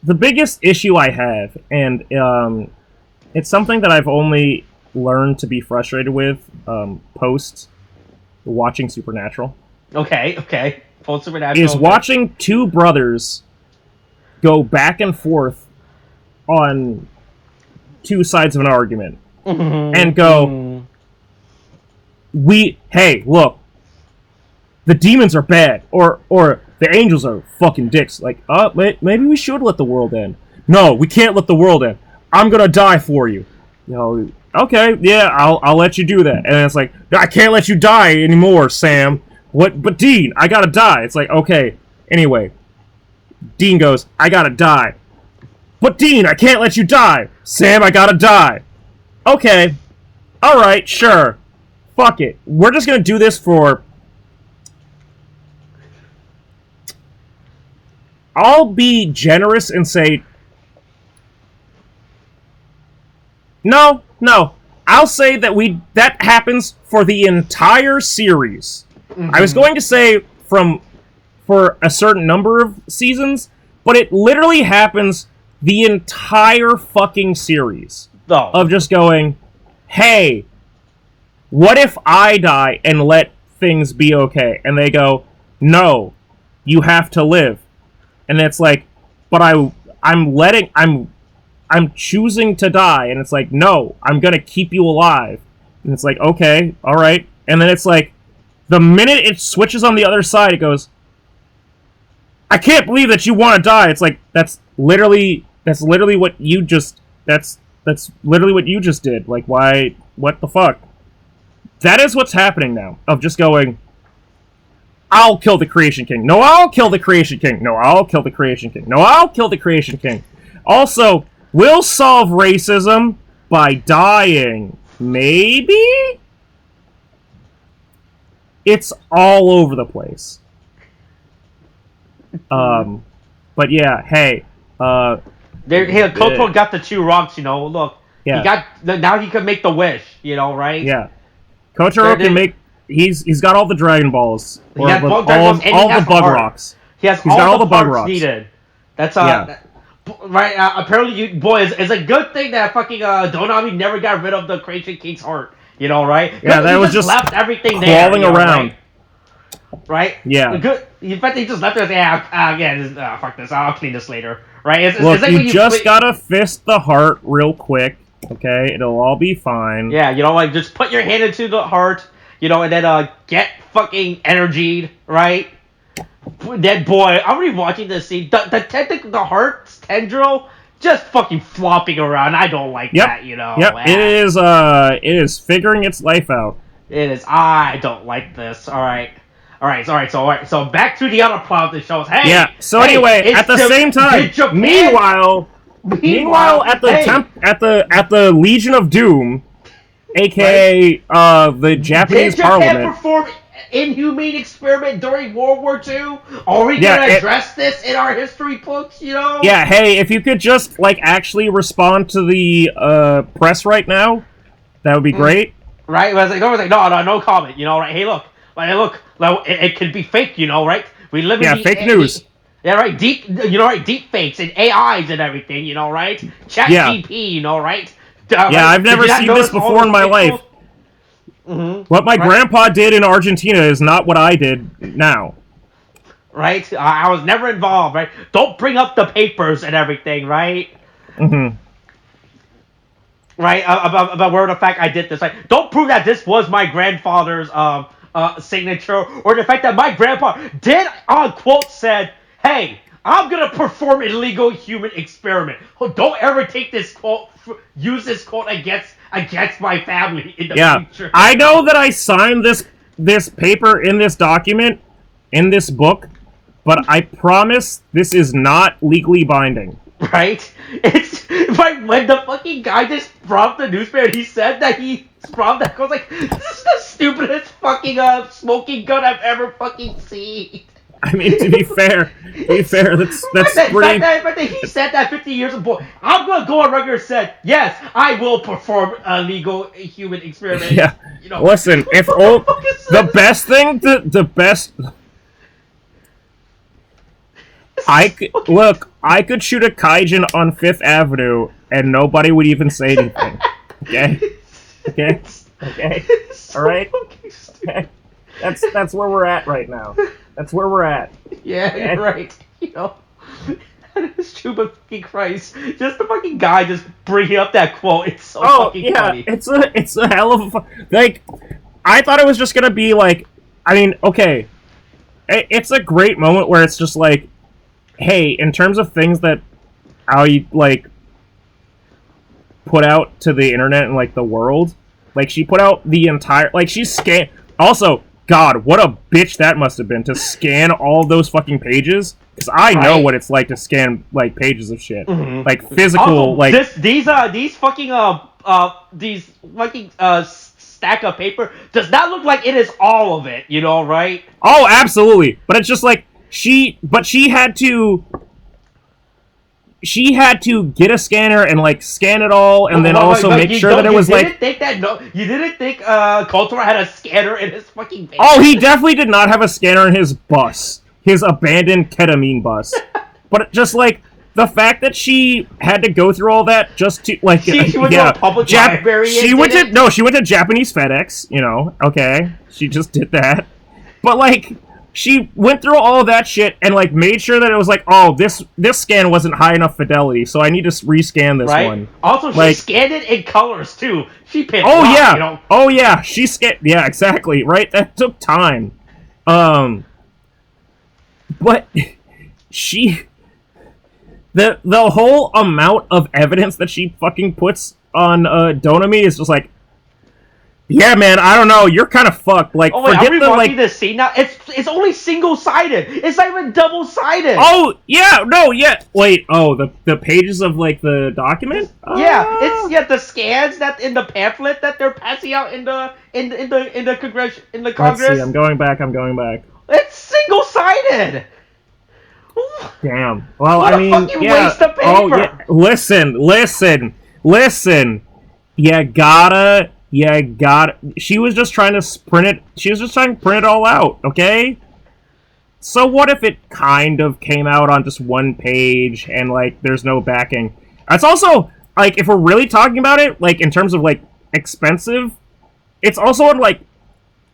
the biggest issue I have, and it's something that I've only learned to be frustrated with post watching Supernatural. Okay. Post Supernatural is watching two brothers go back and forth on two sides of an argument and go, hey, look, the demons are bad, or the angels are fucking dicks. Like, maybe we should let the world end. No, we can't let the world end. I'm gonna die for you. You know, okay, yeah, I'll let you do that. And it's like, I can't let you die anymore, Sam. What? But Dean, I gotta die. It's like, okay. Anyway, Dean goes, I gotta die. But Dean, I can't let you die. Sam, I gotta die. Okay. Alright, sure. Fuck it. We're just gonna do this for... I'll be generous and say No. I'll say that happens for the entire series. Mm-hmm. I was going to say for a certain number of seasons, but it literally happens the entire fucking series. Oh. Of just going, hey, what if I die and let things be okay? And they go, no, you have to live. And it's like, but I'm choosing to die. And it's like, no, I'm gonna keep you alive. And it's like, okay, alright. And then it's like, the minute it switches on the other side, it goes, I can't believe that you want to die. It's like, that's literally what you just did. Like, why, what the fuck? That is what's happening now, of just going, I'll kill the Creation King. No, I'll kill the Creation King. No, I'll kill the Creation King. No, I'll kill the Creation King. Also, we'll solve racism by dying. Maybe? It's all over the place. But yeah, hey, Koto got the 2 rocks, look. Yeah. Now he can make the wish, right? Yeah. Kotaro can make, he's got all the Dragon Balls. All the bug rocks. He's got all the bug rocks needed. That's, right, apparently, it's a good thing that fucking, Donami never got rid of the Creation King's heart, right? Yeah, that was just left everything crawling there, around. Right? Yeah. Good. In fact, he just left it and say, fuck this, I'll clean this later. Right? Look, like you just gotta fist the heart real quick, okay? It'll all be fine. Yeah, like, just put your hand into the heart, and then, get fucking energied, right? Then, boy, I'm rewatching this scene. The heart's tendril just fucking flopping around. I don't like that, Yep, it is figuring its life out. It is. I don't like this. All right. So back to the other plot of the show. Hey. Yeah. So anyway, at the same time, meanwhile, at the Legion of Doom, aka the Japanese Parliament. Did Japan perform inhumane experiment during World War II? Are we gonna address this in our history books? Yeah. Hey, if you could just actually respond to the press right now, that would be great. Right? I was like, no comment. Right? Hey, look. It could be fake, right? We live in fake news. Yeah, right. Deep fakes and AIs and everything, right? Chat GP, right? I've never seen this before in my life. Mm-hmm. What my grandpa did in Argentina is not what I did now. Right? I was never involved, right? Don't bring up the papers and everything, right? Mm-hmm. Right? About where the fact I did this. Like, don't prove that this was my grandfather's signature, or the fact that my grandpa did, quote, said, hey, I'm gonna perform an illegal human experiment. Don't ever take this quote, use this quote against my family in the future. I know that I signed this paper in this document, in this book, but I promise this is not legally binding. Right? It's like when the fucking guy just brought the newspaper, he said that he brought that. I was like, this is the stupidest fucking smoking gun I've ever fucking seen. I mean, to be fair, that's pretty. But he said that 50 years ago. I'm gonna go on record and said, yes, I will perform a legal human experiment. Yeah. Listen, if the best thing, the best. I could shoot a kaijin on Fifth Avenue and nobody would even say anything. Okay. All right. Okay. That's where we're at right now. That's where we're at. Yeah, okay? You're right. That is true, but fucking Christ, just the fucking guy just bringing up that quote. It's so fucking funny. It's a hell of a I thought it was just gonna be okay. It's a great moment where it's just like, hey, in terms of things that I put out to the internet and the world, she put out the entire she scanned. Also, God, what a bitch that must have been to scan all those fucking pages. Because I know what it's like to scan pages of shit, physical. Also, these fucking stack of paper does not look like it is all of it. Right? Oh, absolutely. But it's just she had to she had to get a scanner and like scan it all, and then also make sure that it was like. You didn't think Kotor had a scanner in his fucking van? Oh, he definitely did not have a scanner in his bus, his abandoned ketamine bus. But just like the fact that she had to go through all that just to like she went to a public library. She went to Japanese FedEx. You know, okay, she just did that. But like. She went through all of that shit and like made sure that it was like, oh, this scan wasn't high enough fidelity, so I need to rescan this one. Also, she scanned it in colors too. She picked. Yeah, you know? Oh yeah, she scanned. Yeah, exactly. Right, that took time. But she, the whole amount of evidence that she fucking puts on Donami is just like. Yeah, man, I don't know. You're kind of fucked. Like, forget are we watching this scene now? It's only single-sided. It's not even double-sided. Oh, yeah, no, yeah. Wait, the pages of like the document? Yeah, it's the scans that in the pamphlet that they're passing out in the Congress. Let's see. I'm going back. It's single-sided. Damn. Well, what I mean, fucking waste of paper. Oh, yeah. Listen. You gotta. She was just trying to print it. She was just trying to print it all out, okay? So what if it kind of came out on just one page and, like, there's no backing? It's also, like, if we're really talking about it, like, in terms of, like, expensive, it's also on, like,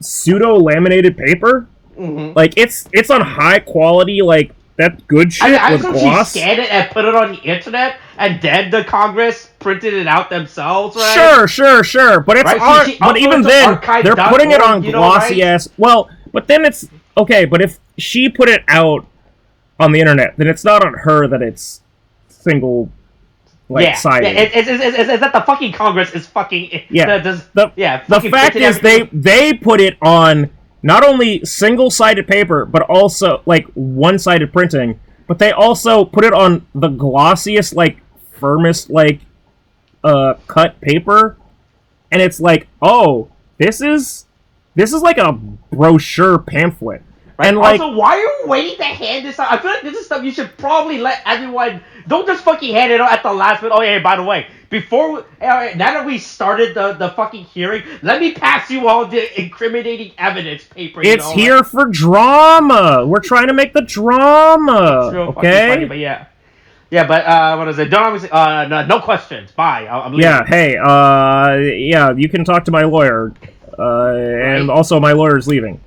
pseudo-laminated paper. Mm-hmm. Like, it's on high quality, like, that good shit with gloss. She scanned it and put it on the internet, and then the Congress printed it out themselves, right? Sure. But it's art. But even then, they're putting it on glossy ass. Well, but then it's okay. But if she put it out on the internet, then it's not on her that it's single. Sided. It's that the fucking Congress is fucking. Yeah. The fact is, they put it on. Not only single-sided paper, but also, like, one-sided printing. But they also put it on the glossiest, like, firmest, like, cut paper. And it's like, oh, this is like a brochure pamphlet. Right? And, like... Also, why are you waiting to hand this out? I feel like this is stuff you should probably let everyone... Don't just fucking hand it out at the last minute. Oh, yeah, by the way, now that we started the fucking hearing, let me pass you all the incriminating evidence paper. It's here for drama. We're trying to make the drama. It's real okay? Funny, but yeah. Yeah, but, what is it? No questions. Bye. I'm leaving. Yeah, hey, you can talk to my lawyer. And also my lawyer's leaving.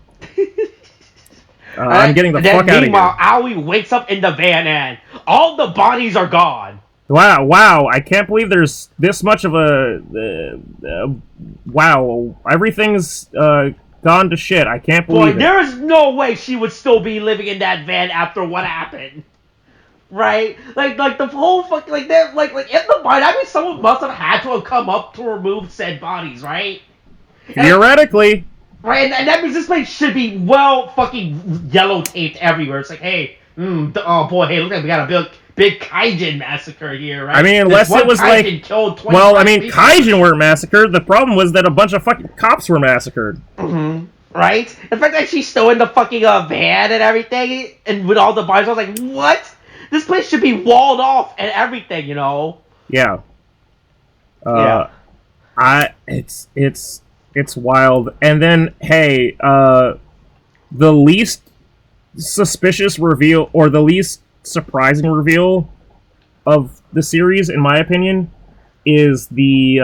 I'm getting the fuck out of here. Meanwhile, Aoi wakes up in the van and all the bodies are gone. Wow, I can't believe there's this much of a... wow, everything's gone to shit. I can't believe it. There is no way she would still be living in that van after what happened. Right? Like the whole fucking... Like, in the mind, I mean, someone must have had to have come up to remove said bodies, right? Theoretically... Right, and that means this place should be fucking yellow taped everywhere. It's like, hey, oh boy, hey, look like we got a big Kaijin massacre here, right? I mean, unless it was like, well, I mean, people. Kaijin weren't massacred. The problem was that a bunch of fucking cops were massacred. Mm-hmm. Right? The fact that she's still in the fucking van and everything, and with all the bodies, I was like, what? This place should be walled off and everything, you know? Yeah. Yeah. It's wild. And then, hey, the least suspicious reveal, or the least surprising reveal of the series, in my opinion, is the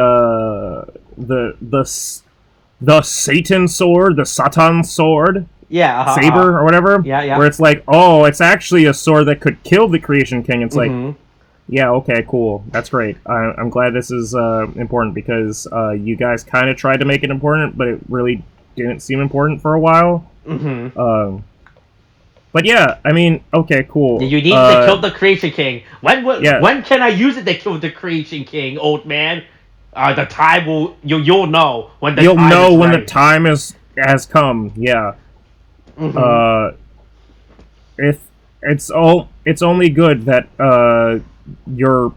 Satan sword, the Satan sword. Yeah. Saber, or whatever. Yeah. Where it's like, oh, it's actually a sword that could kill the Creation King. It's like... Yeah, okay, cool. That's great. I'm glad this is important, because you guys kind of tried to make it important, but it really didn't seem important for a while. Mm-hmm. But yeah, I mean, okay, cool. You need to kill the Creation King. When can I use it to kill the Creation King, old man? The time will... You'll know when the time is right. You'll know when the time has come, yeah. Mm-hmm. It's only good that your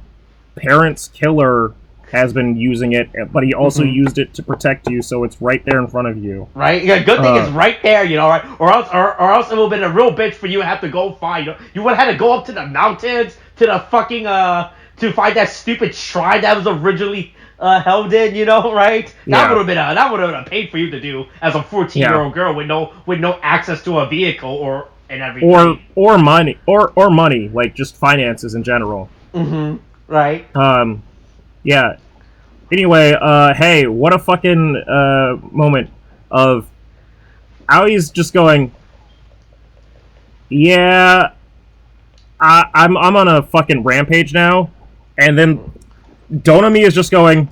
parents' killer has been using it, but he also used it to protect you, so it's right there in front of you. Right? Yeah, good thing it's right there, you know, right? Or else it would have been a real bitch for you to have to go find. You would have had to go up to the mountains the fucking to find that stupid shrine that was originally held in, right? That would have been a pain for you to do as a 14-year-old girl with no access to a vehicle and everything. Or money, like just finances in general. Mm-hmm. Right. Yeah. Anyway, hey, what a fucking moment of Aoi's just going, yeah, I'm on a fucking rampage now, and then Donami is just going,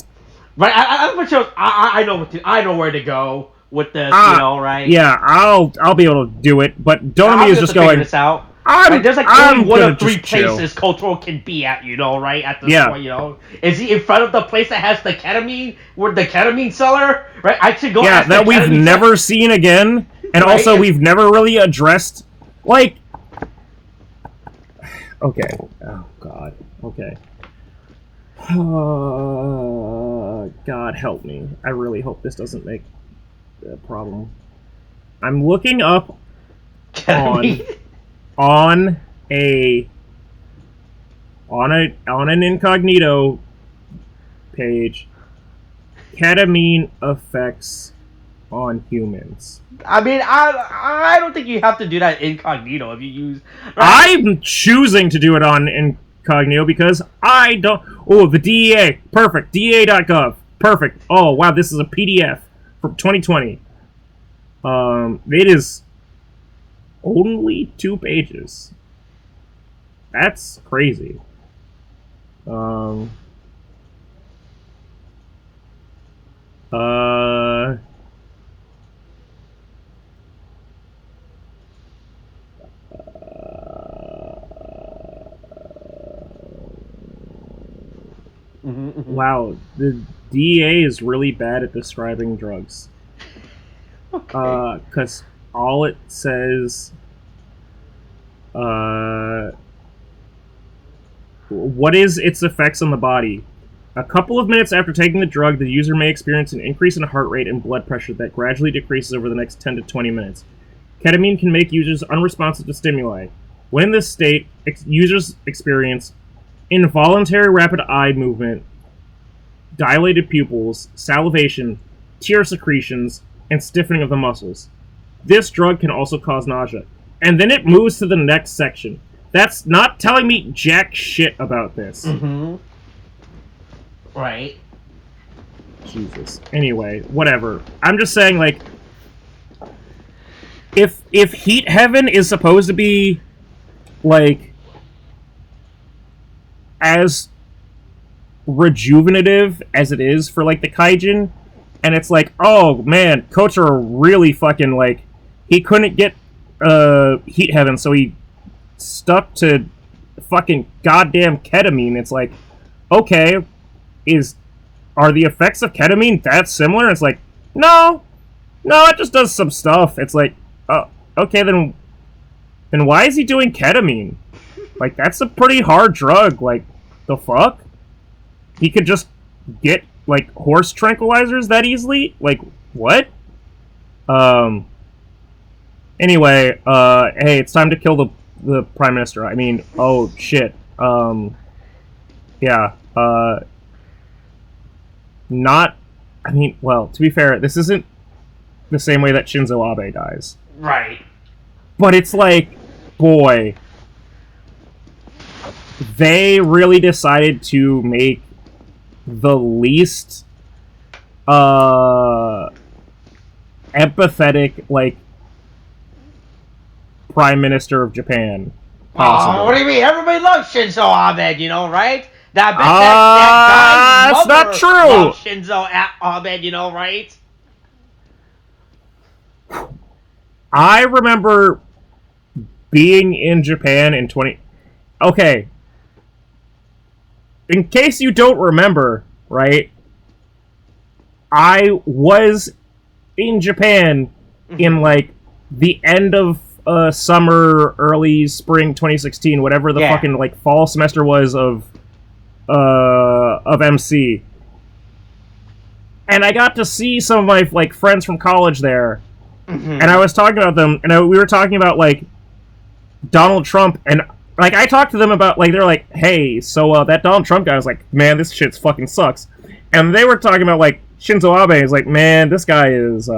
right. I know where to go with this, right? Yeah, I'll be able to do it, but Donami is just going, this out. There's like only one of three places Kotaro can be at, right? At this point, is he in front of the place that has the ketamine, where the ketamine seller, right? I should go. Yeah, that we've never seen again, and right? Also we've never really addressed, like. Okay. Oh God. Okay. God help me. I really hope this doesn't make a problem. I'm looking up on an incognito page, ketamine effects on humans. I mean, I don't think you have to do that incognito if you use. Right? I'm choosing to do it on incognito because I don't. Oh, the DEA, perfect. DEA.gov, perfect. Oh wow, this is a PDF from 2020. It is only 2 pages. That's crazy. Wow, the DEA is really bad at describing drugs. Okay. Because all it says, what is its effects on the body? A couple of minutes after taking the drug, the user may experience an increase in heart rate and blood pressure that gradually decreases over the next 10 to 20 minutes. Ketamine can make users unresponsive to stimuli. When in this state, users experience involuntary rapid eye movement, dilated pupils, salivation, tear secretions, and stiffening of the muscles. This drug can also cause nausea. And then it moves to the next section. That's not telling me jack shit about this. Mm-hmm. Right. Jesus. Anyway, whatever. I'm just saying, like, if Heat Heaven is supposed to be, like, as rejuvenative as it is for, like, the Kaijin, and it's like, oh, man, Kotaro really fucking, like, he couldn't get Heat Heaven, so he stuck to fucking goddamn ketamine. It's like, okay, are the effects of ketamine that similar? It's like, no, it just does some stuff. It's like, okay, then why is he doing ketamine? Like, that's a pretty hard drug. Like, the fuck? He could just get, like, horse tranquilizers that easily? Like, what? Anyway, hey, it's time to kill the Prime Minister. I mean, oh, shit. Yeah, not... I mean, well, to be fair, this isn't the same way that Shinzo Abe dies. Right. But it's like, boy, they really decided to make the least empathetic, like, Prime Minister of Japan possible. Oh, what do you mean? Everybody loves Shinzo Abe, right? That guy's that's not true. Loves Shinzo Abe, right? I remember being in Japan in Okay. In case you don't remember, right? I was in Japan in, like, the end of summer, early spring 2016, whatever the fucking, like, fall semester was of MC. And I got to see some of my, like, friends from college there. Mm-hmm. And I was talking about them, and we were talking about, like, Donald Trump, and like, I talked to them about, like, they're like, hey, so, that Donald Trump guy was like, man, this shit's fucking sucks. And they were talking about, like, Shinzo Abe is like, man, this guy is,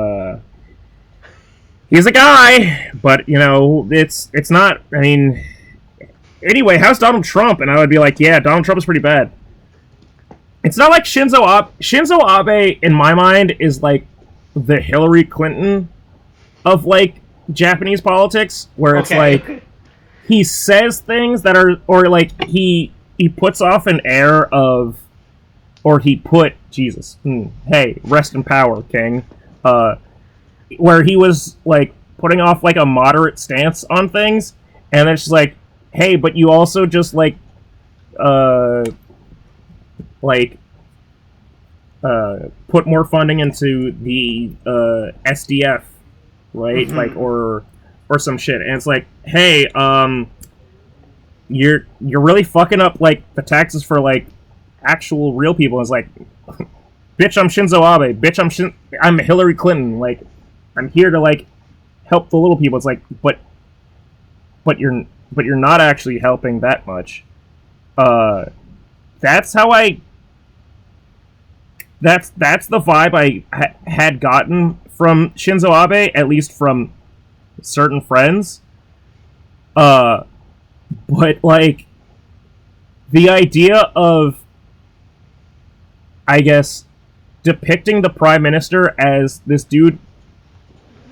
he's a guy, but, you know, it's not, I mean, anyway, how's Donald Trump? And I would be like, yeah, Donald Trump is pretty bad. It's not like Shinzo Abe, in my mind, is, like, the Hillary Clinton of, like, Japanese politics, where it's like, he says things that are, or, like, he puts off an air of, or he put, Jesus, hey, rest in power, King, where he was, like, putting off, like, a moderate stance on things, and it's just like, hey, but you also just, like, put more funding into the, SDF, right? Mm-hmm. Like, or some shit, and it's like, hey, you're really fucking up, like, the taxes for, like, actual real people. It's like, bitch, I'm Shinzo Abe. Bitch, I'm Hillary Clinton. Like, I'm here to, like, help the little people. It's like, but you're not actually helping that much. That's how that's the vibe I had gotten from Shinzo Abe, at least from certain friends. But, like, the idea of, I guess, depicting the Prime Minister as this dude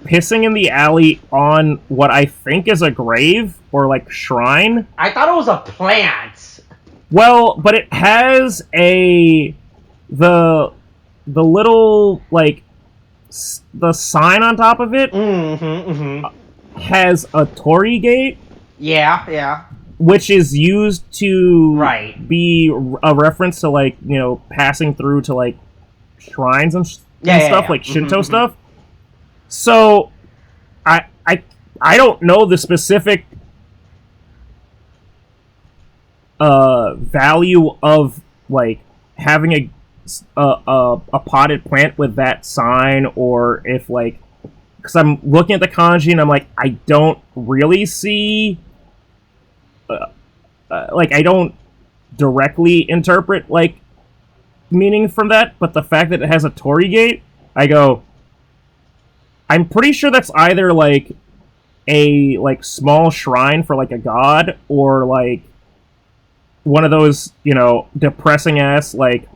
pissing in the alley on what I think is a grave, or, like, shrine. I thought it was a plant. Well, but it has the little, like, the sign on top of it has a torii gate. Yeah. Which is used to be a reference to, like, you know, passing through to, like, shrines and stuff, like Shinto stuff. So, I don't know the specific value of, like, having a potted plant with that sign, or if, like, because I'm looking at the kanji and I'm like, I don't really see, like, I don't directly interpret, like, meaning from that, but the fact that it has a torii gate, I go, I'm pretty sure that's either, like, a, like, small shrine for, like, a god, or, like, one of those, you know, depressing ass, like,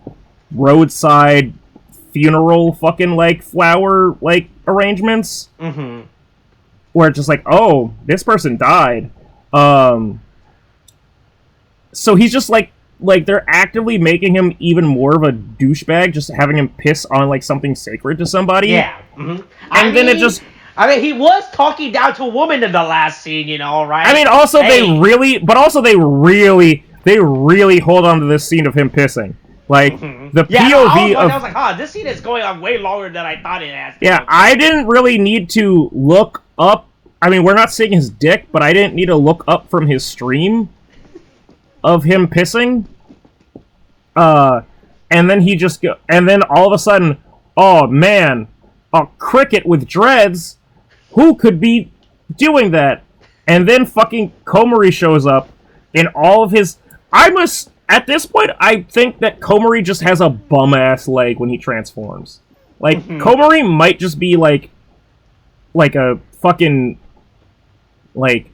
roadside funeral fucking, like, flower, like, arrangements. Where it's just like, oh, this person died. So he's just, like, they're actively making him even more of a douchebag, just having him piss on, like, something sacred to somebody. Yeah. And then it just... I mean, he was talking down to a woman in the last scene, you know, right? I mean, also, they really hold on to this scene of him pissing. Like, the POV of... I was like, this scene is going on way longer than I thought it has. Yeah, I didn't really need to look up... I mean, we're not seeing his dick, but I didn't need to look up from his stream of him pissing. And then he just go... And then all of a sudden, oh, man, a cricket with dreads? Who could be doing that? And then fucking Komori shows up in all of his... At this point, I think that Komori just has a bum-ass leg when he transforms. Like, Komori might just be, like a fucking, like,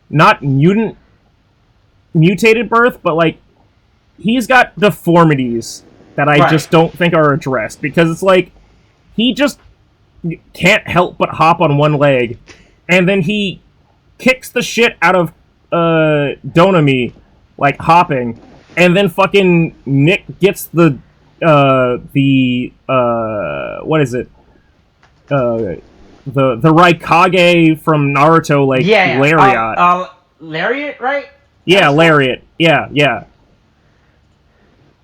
not mutated birth, but, like, he's got deformities that I just don't think are addressed. Because it's like, he just can't help but hop on one leg, and then he kicks the shit out of Donami, like, hopping, and then fucking Nick gets the what is it? The Raikage from Naruto, like, lariat. Lariat, right? Yeah, lariat. Yeah.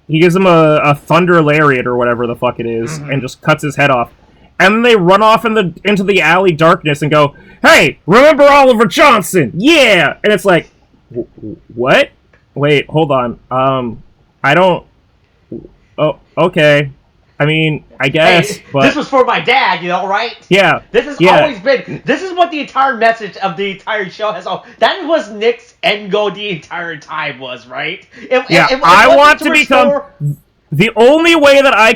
He gives him a thunder lariat or whatever the fuck it is, and just cuts his head off. And then they run off into the alley darkness and go, hey, remember Oliver Johnson? Yeah! And it's like, what? Wait, hold on. I don't... Oh, okay. I mean, I guess, Hey, but this was for my dad, right? yeah, This has yeah. always been. This is what the entire message of the entire show has. That was Nick's end goal the entire time was, right? I want to become. The only way that I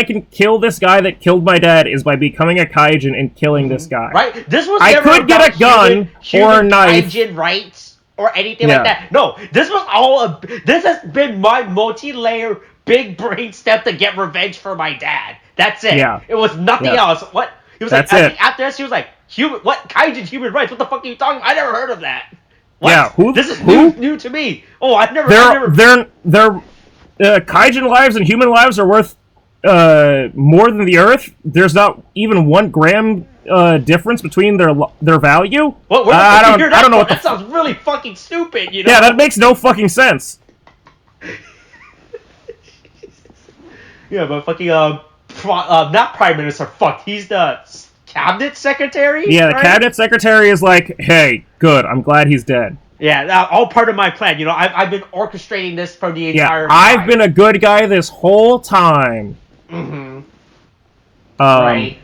can kill this guy that killed my dad is by becoming a kaijin and killing this guy. Right? This was I never could get a gun or a knife. Kaijin rights or anything like that. No, this was all. This has been my multi-layer, big brain step to get revenge for my dad. That's it. Yeah. It was nothing else. What he was That's like. I it. think after this, he was like, What kaijin human rights? What the fuck are you talking about? I never heard of that. What? Yeah. This is who? new to me. Oh, I've never. They're kaijin lives and human lives are worth more than the Earth. There's not even 1 gram difference between their value. What? I don't know what that sounds really fucking stupid. Yeah, that makes no fucking sense. Yeah, but fucking not prime minister. Fuck, he's the cabinet secretary. Yeah, the right? cabinet secretary is like, hey, good. I'm glad he's dead. Yeah, all part of my plan. I've been orchestrating this for the entire. Yeah, I've been a good guy this whole time. Mm-hmm. Right.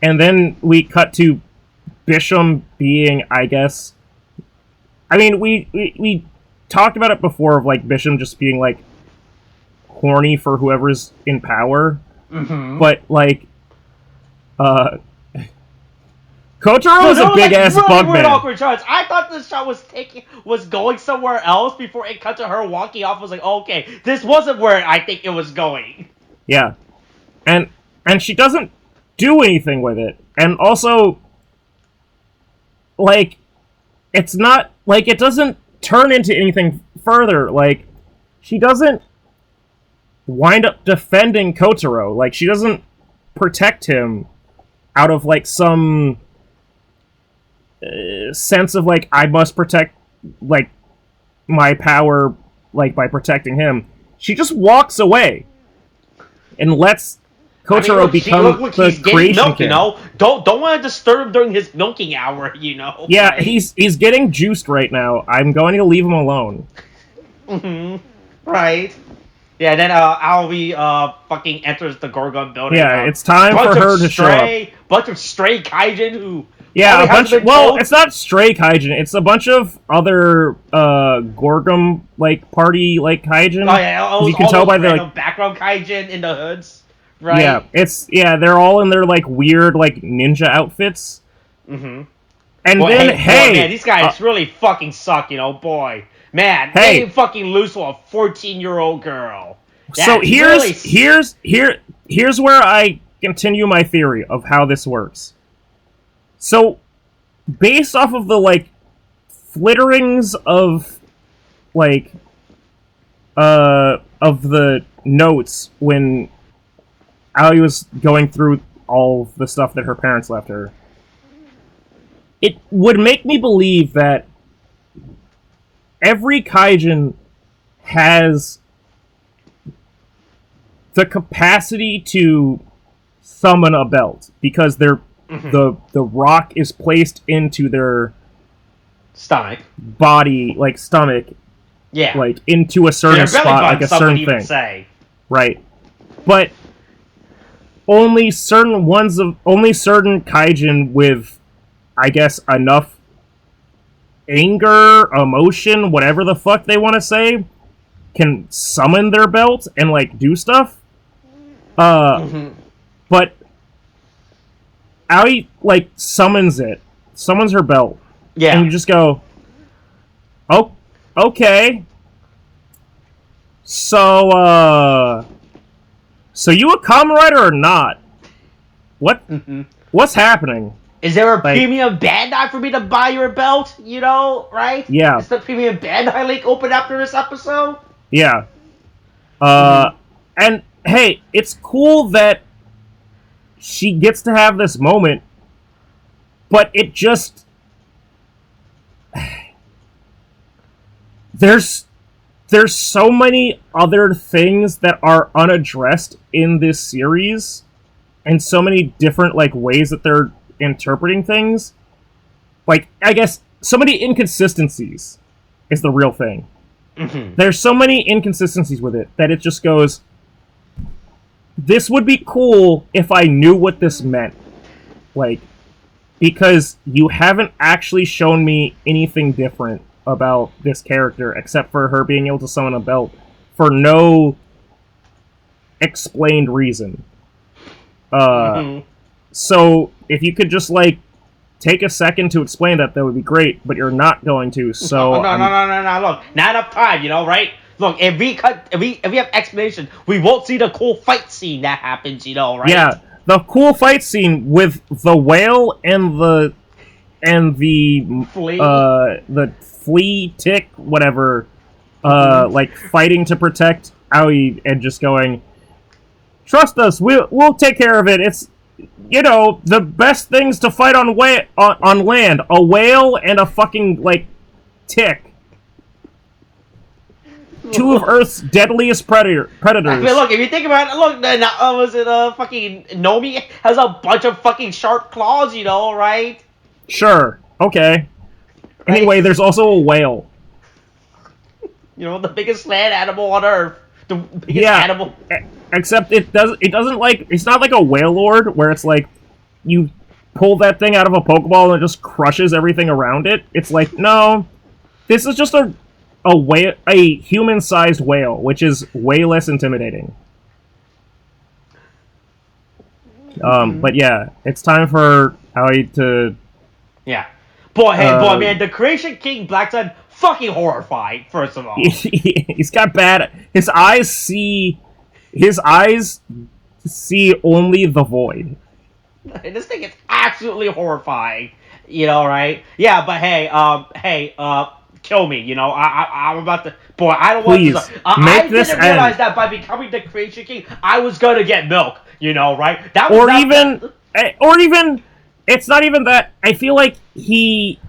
And then we cut to Bisham being, I guess. I mean, we talked about it before of like Bisham just being like horny for whoever's in power. Mm-hmm. But like, Kotaro is a big ass bug man. Awkward shots. I thought this shot was going somewhere else before it cut to her walking off. I was like, okay, this wasn't where I think it was going. Yeah, and she doesn't do anything with it, and also, like, it's not like it doesn't turn into anything further. Like, she doesn't wind up defending Kotaro. Like, she doesn't protect him out of like some sense of like I must protect like my power like by protecting him. She just walks away and lets Kotaro become the creation milk, king. Don't want to disturb him during his milking hour, Yeah, right? he's getting juiced right now. I'm going to leave him alone. Mm-hmm. Right. Yeah, then Alvi fucking enters the Gorgon building. Yeah, it's time for her to show up. Bunch of stray kaijin who. Yeah, it's not stray kaijin. It's a bunch of other Gorgum like party like kaijin. Oh yeah, you can tell by the like, background kaijin in the hoods. Right. Yeah, they're all in their like weird like ninja outfits. Mm-hmm. And then hey, man, these guys really fucking suck, boy. Man, hey, they ain't fucking loose with a 14-year-old girl. So here's where I continue my theory of how this works. So, based off of the like flitterings of like of the notes when Aoi was going through all the stuff that her parents left her, it would make me believe that every kaijin has the capacity to summon a belt because they're the rock is placed into their stomach body, like stomach, yeah, like into a certain spot, like a certain thing, say. Right? But only certain kaijin with, I guess, enough anger, emotion, whatever the fuck they want to say, can summon their belt and like do stuff. But Aoi like summons her belt. Yeah, and you just go, oh, okay. So you a Kamen Rider or not? What? What's happening? Is there a premium Bandai for me to buy your belt? Right? Yeah. Is the premium Bandai link open after this episode? Yeah. And hey, it's cool that she gets to have this moment, but it just there's so many other things that are unaddressed in this series, and so many different like ways that they're interpreting things. Like, I guess so many inconsistencies is the real thing. There's so many inconsistencies with it that it just goes, this would be cool if I knew what this meant. Like, because you haven't actually shown me anything different about this character except for her being able to summon a belt for no explained reason. So if you could just like take a second to explain that would be great, but you're not going to. So no. Look, not enough time, right? Look, if we have explanation, we won't see the cool fight scene that happens, right? Yeah, the cool fight scene with the whale and the flea tick, whatever, like fighting to protect Aoi and just going, trust us, we'll take care of it. It's, the best things to fight on land, a whale and a fucking like tick. Two of Earth's deadliest predators. I mean, look, if you think about it, was it fucking Nomi has a bunch of fucking sharp claws, right? Sure, okay. Right? Anyway, there's also a whale. The biggest land animal on Earth. The biggest animal. Except it's not like a whale lord where it's like you pull that thing out of a Pokeball and it just crushes everything around it. It's like, no, this is just a human-sized whale, which is way less intimidating. But yeah, it's time for Aoi to... Yeah. Boy, man, the Creation King Black Sun, fucking horrifying, first of all. He's got bad... His eyes see only the void. This thing is absolutely horrifying, right? Yeah, but hey, kill me, I'm about to... Boy, I don't want to... I didn't realize that by becoming the Creation King, I was gonna get milk, right? That was or even... It's not even that. I feel like he...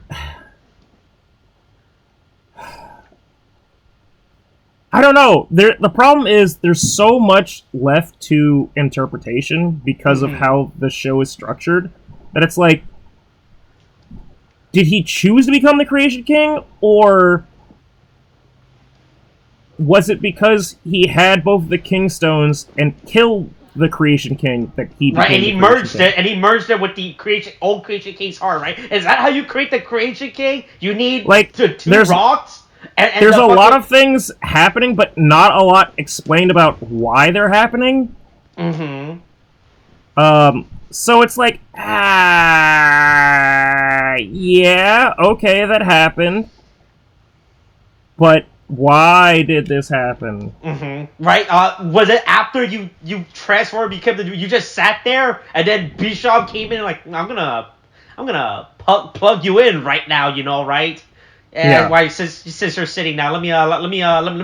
I don't know. The problem is there's so much left to interpretation because of how the show is structured that it's like, did he choose to become the Creation King, or was it because he had both the King Stones and killed the Creation King that he became right? And he King? merged it with the old Creation King's heart, right? Is that how you create the Creation King? You need two rocks. And there's a lot of things happening, but not a lot explained about why they're happening. So it's like, yeah, okay, that happened. But why did this happen? Right? Was it after you transformed, you just sat there, and then Bishop came in and like, I'm gonna plug you in right now, right? And why since you're sitting now, let me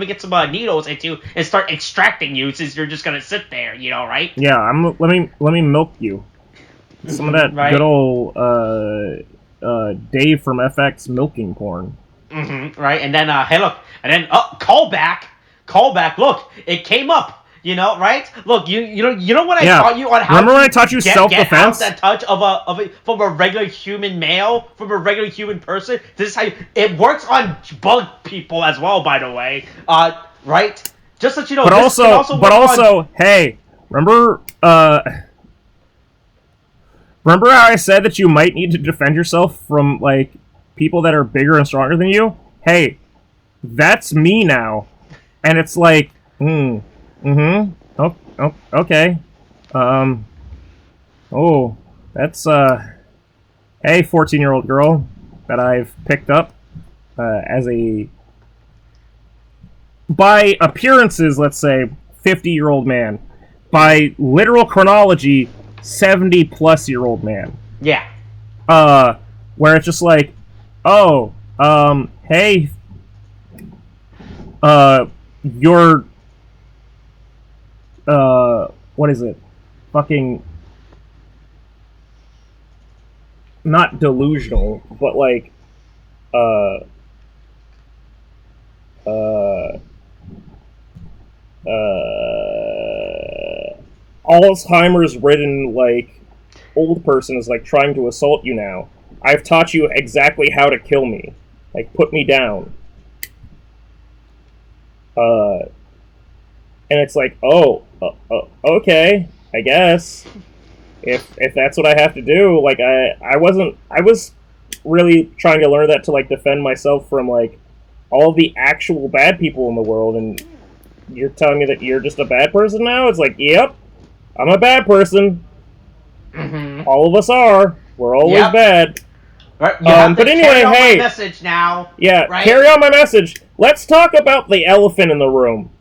get some needles into you and start extracting you since you're just gonna sit there, right? Yeah, let me milk you. Some of that good old Dave from FX milking porn. Right, and then hey look, and then call back. Look, it came up. Right? Look, you know what I taught you on how. Remember when I taught you self-defense? Get out that touch from a regular human male, from a regular human person. This is how it works on bug people as well. By the way, right? Just so you know. But also, hey, remember how I said that you might need to defend yourself from like people that are bigger and stronger than you? Hey, that's me now, and it's like, Oh, okay. Oh, that's, hey, 14-year-old girl that I've picked up, as a, by appearances, let's say, 50-year-old man. By literal chronology, 70-plus-year-old man. Yeah. Where it's just like, hey, you're, what is it? Fucking, not delusional, but like, Alzheimer's ridden, like, old person is like trying to assault you now. I've taught you exactly how to kill me. Like, put me down. And it's like, oh, Okay, I guess. If that's what I have to do, like I was really trying to learn that to like defend myself from like all the actual bad people in the world, and you're telling me that you're just a bad person now? It's like, yep, I'm a bad person. Mm-hmm. All of us are. We're always bad. Right, you have to but anyway, carry on hey, my message now. Yeah, right? Carry on my message. Let's talk about the elephant in the room.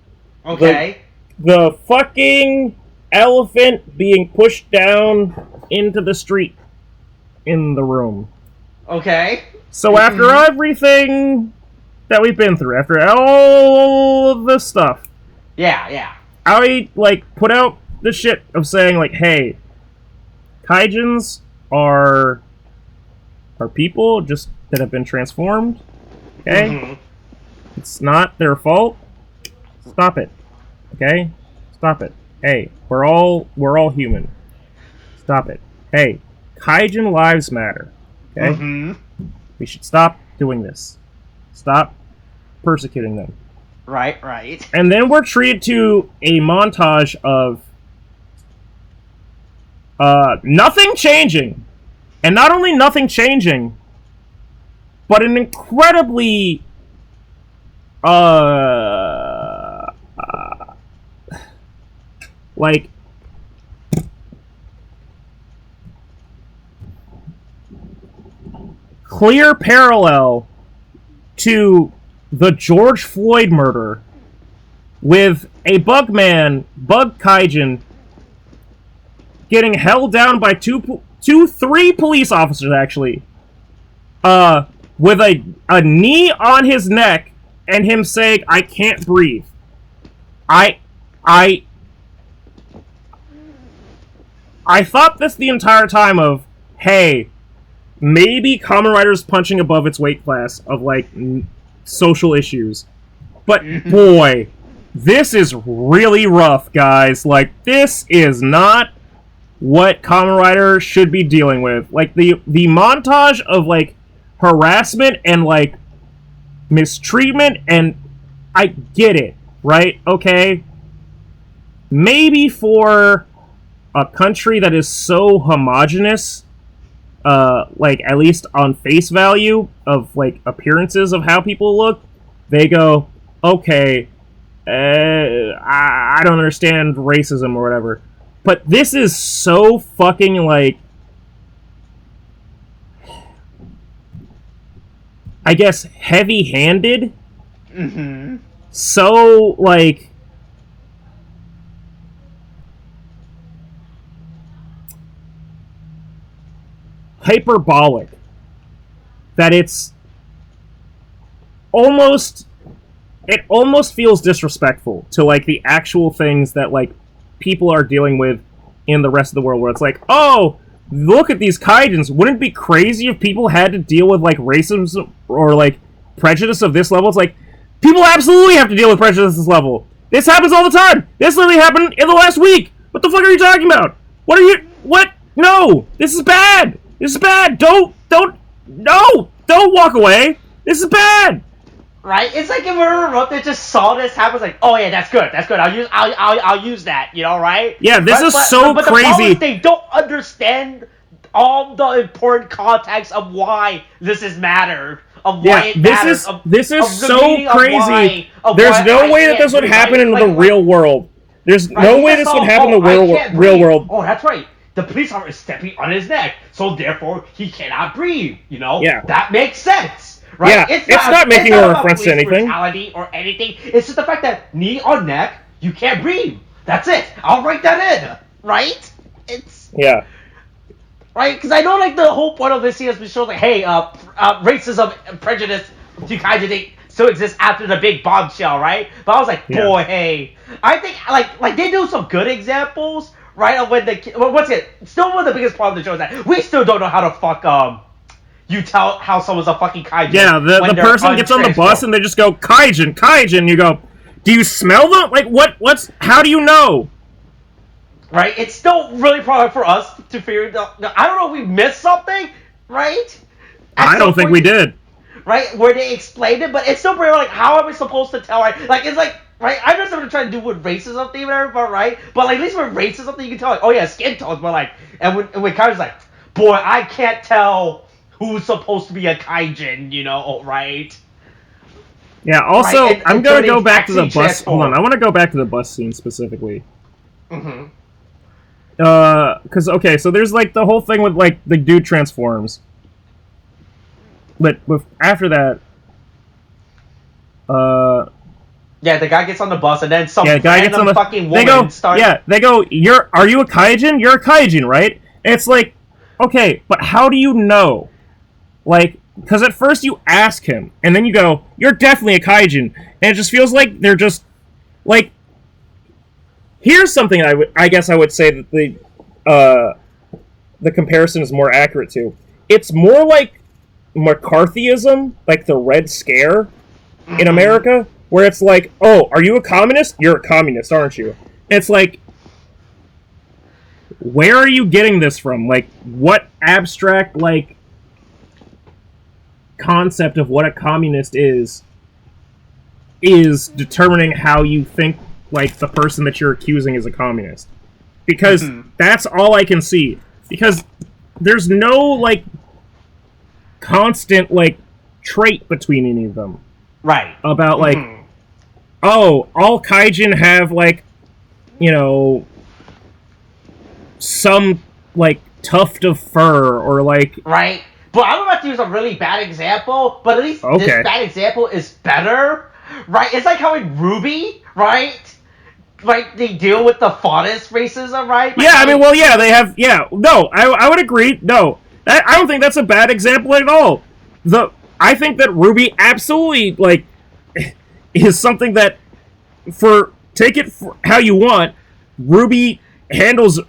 Okay. The fucking elephant being pushed down into the street in the room. Okay. So after everything that we've been through, after all of this stuff, Yeah. I like put out the shit of saying like, hey, kaijins are people just that have been transformed. Okay? Mm-hmm. It's not their fault. Stop it. Okay? Stop it. Hey, we're all human. Stop it. Hey, kaijin lives matter. Okay? Mm-hmm. We should stop doing this. Stop persecuting them. Right. And then we're treated to a montage of nothing changing. And not only nothing changing, but an incredibly like clear parallel to the George Floyd murder, with a bug kaijin getting held down by three police officers, actually, with a knee on his neck and him saying, "I can't breathe." I thought this the entire time of, hey, maybe Kamen Rider's punching above its weight class of, like, social issues. But, boy, this is really rough, guys. Like, this is not what Kamen Rider should be dealing with. Like, the montage of, like, harassment and, like, mistreatment, and I get it, right? Okay? Maybe for a country that is so homogenous, like, at least on face value of, like, appearances of how people look, they go, okay, I don't understand racism or whatever. But this is so fucking, like, I guess, heavy-handed. Mm-hmm. So, like, hyperbolic that it almost feels disrespectful to, like, the actual things that, like, people are dealing with in the rest of the world, where it's like, oh, look at these kaijins. Wouldn't it be crazy if people had to deal with, like, racism or, like, prejudice of this level? It's like, people absolutely have to deal with prejudice at this level. This happens all the time. This literally happened in the last week. What the fuck are you talking about? What? No! This is bad! This is bad! Don't walk away! This is bad! Right? It's like if we were remote, they just saw this happen, like, oh yeah, that's good. I'll use that, you know, right? Yeah, this is so but crazy. The problem is they don't understand all the important context of why this is mattered. Of why it matters. This is so crazy. There's no way that this would happen in the real world. There's no way this would happen in the real world. Oh, that's right. The police officer is stepping on his neck, so therefore he cannot breathe. You know, that makes sense. Right? Yeah, it's not making a reference to anything. Brutality or anything. It's just the fact that knee on neck, you can't breathe. That's it. I'll write that in. Right? Yeah. Right? Because I know, like, the whole point of this is to show, like, hey, racism and prejudice to kind of still exist after the big bombshell, right? But I was like, boy, hey. I think, like they do some good examples, right? Of when still one of the biggest problems of the show is that we still don't know how to fuck, you tell how someone's a fucking kaijin. Yeah, the person gets on the bus and they just go, kaijin. You go, do you smell them? Like, how do you know? Right? It's still really probably for us to figure out. I don't know if we missed something, right? I don't think we did. Right? Where they explained it, but it's still pretty like, how are we supposed to tell, right? Like, it's like, Right? I know something trying to do with racism theme and everything, but right? But like, at least with racism thing, you can tell, like, oh yeah, skin tones, but like, and when Kai's like, boy, I can't tell who's supposed to be a kaijin, you know, right? Yeah, also, Right, I'm and gonna so go they back to the actually bus. Hold on, transform. I want to go back to the bus scene specifically. Mm-hmm. Because, okay, so there's, like, the whole thing with, like, the dude transforms. But after that, Yeah, the guy gets on the bus, and then some yeah, the guy gets on random the fucking woman they go, are you a kaijin? You're a kaijin, right? And it's like, okay, but how do you know? Like, because at first you ask him, and then you go, you're definitely a kaijin, and it just feels like they're just, like, here's something I guess I would say that the comparison is more accurate to. It's more like McCarthyism, like the Red Scare in America, where it's like, oh, are you a communist? You're a communist, aren't you? It's like, where are you getting this from? Like, what abstract, like, concept of what a communist is determining how you think, like, the person that you're accusing is a communist. Because that's all I can see. Because there's no, like, constant, like, trait between any of them. Right. About, like, oh, all kaijin have, like, you know, some, like, tuft of fur, or, like... Right. But I'm about to use a really bad example, but at least this bad example is better. Right? It's like how in Ruby, right? Like, they deal with the faunus racism, right? Yeah, I mean, well, yeah, they have... Yeah, no, I would agree. No, I don't think that's a bad example at all. I think that Ruby absolutely, like, is something that, take it for how you want, Ruby handles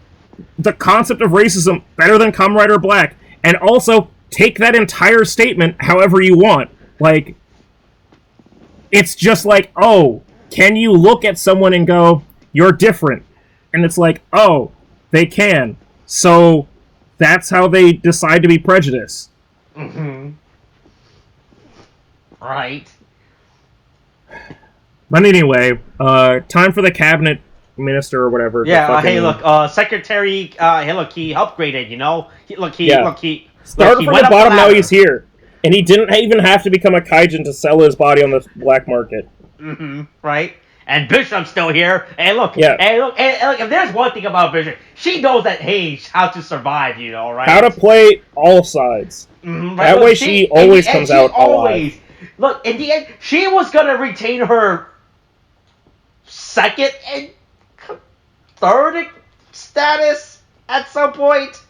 the concept of racism better than Kamen Rider Black, and also take that entire statement however you want. Like, it's just like, oh, can you look at someone and go, you're different? And it's like, oh, they can. So that's how they decide to be prejudiced. Mm-hmm. Right. But anyway, time for the cabinet minister or whatever. Yeah, hey, look, Secretary, hey, look, he upgraded, you know? He started from the bottom, now he's here. And he didn't even have to become a kaijin to sell his body on the black market. Mm-hmm, right? And Bishop's still here. And look, and look, if there's one thing about Bishop, she knows that, hey, how to survive, you know, right? How to play all sides. Mm-hmm, right? That way she always comes out alive. Look, in the end, she was going to retain her second and third status at some point.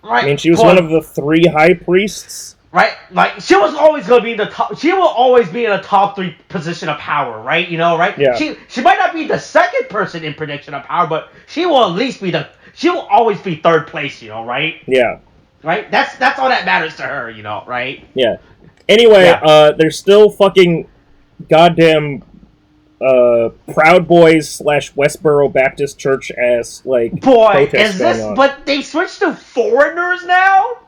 Right? I mean, she was one of the 3 high priests. Right? Like, she was always going to be in the top... She will always be in a top 3 position of power, right? You know, right? Yeah. She might not be the second person in prediction of power, but she will at least be she will always be third place, you know, right? Yeah. Right? That's all that matters to her, you know, right? Yeah. Anyway, there's still fucking goddamn Proud Boys / Westboro Baptist Church as, like, boy, is this... But they switched to foreigners now?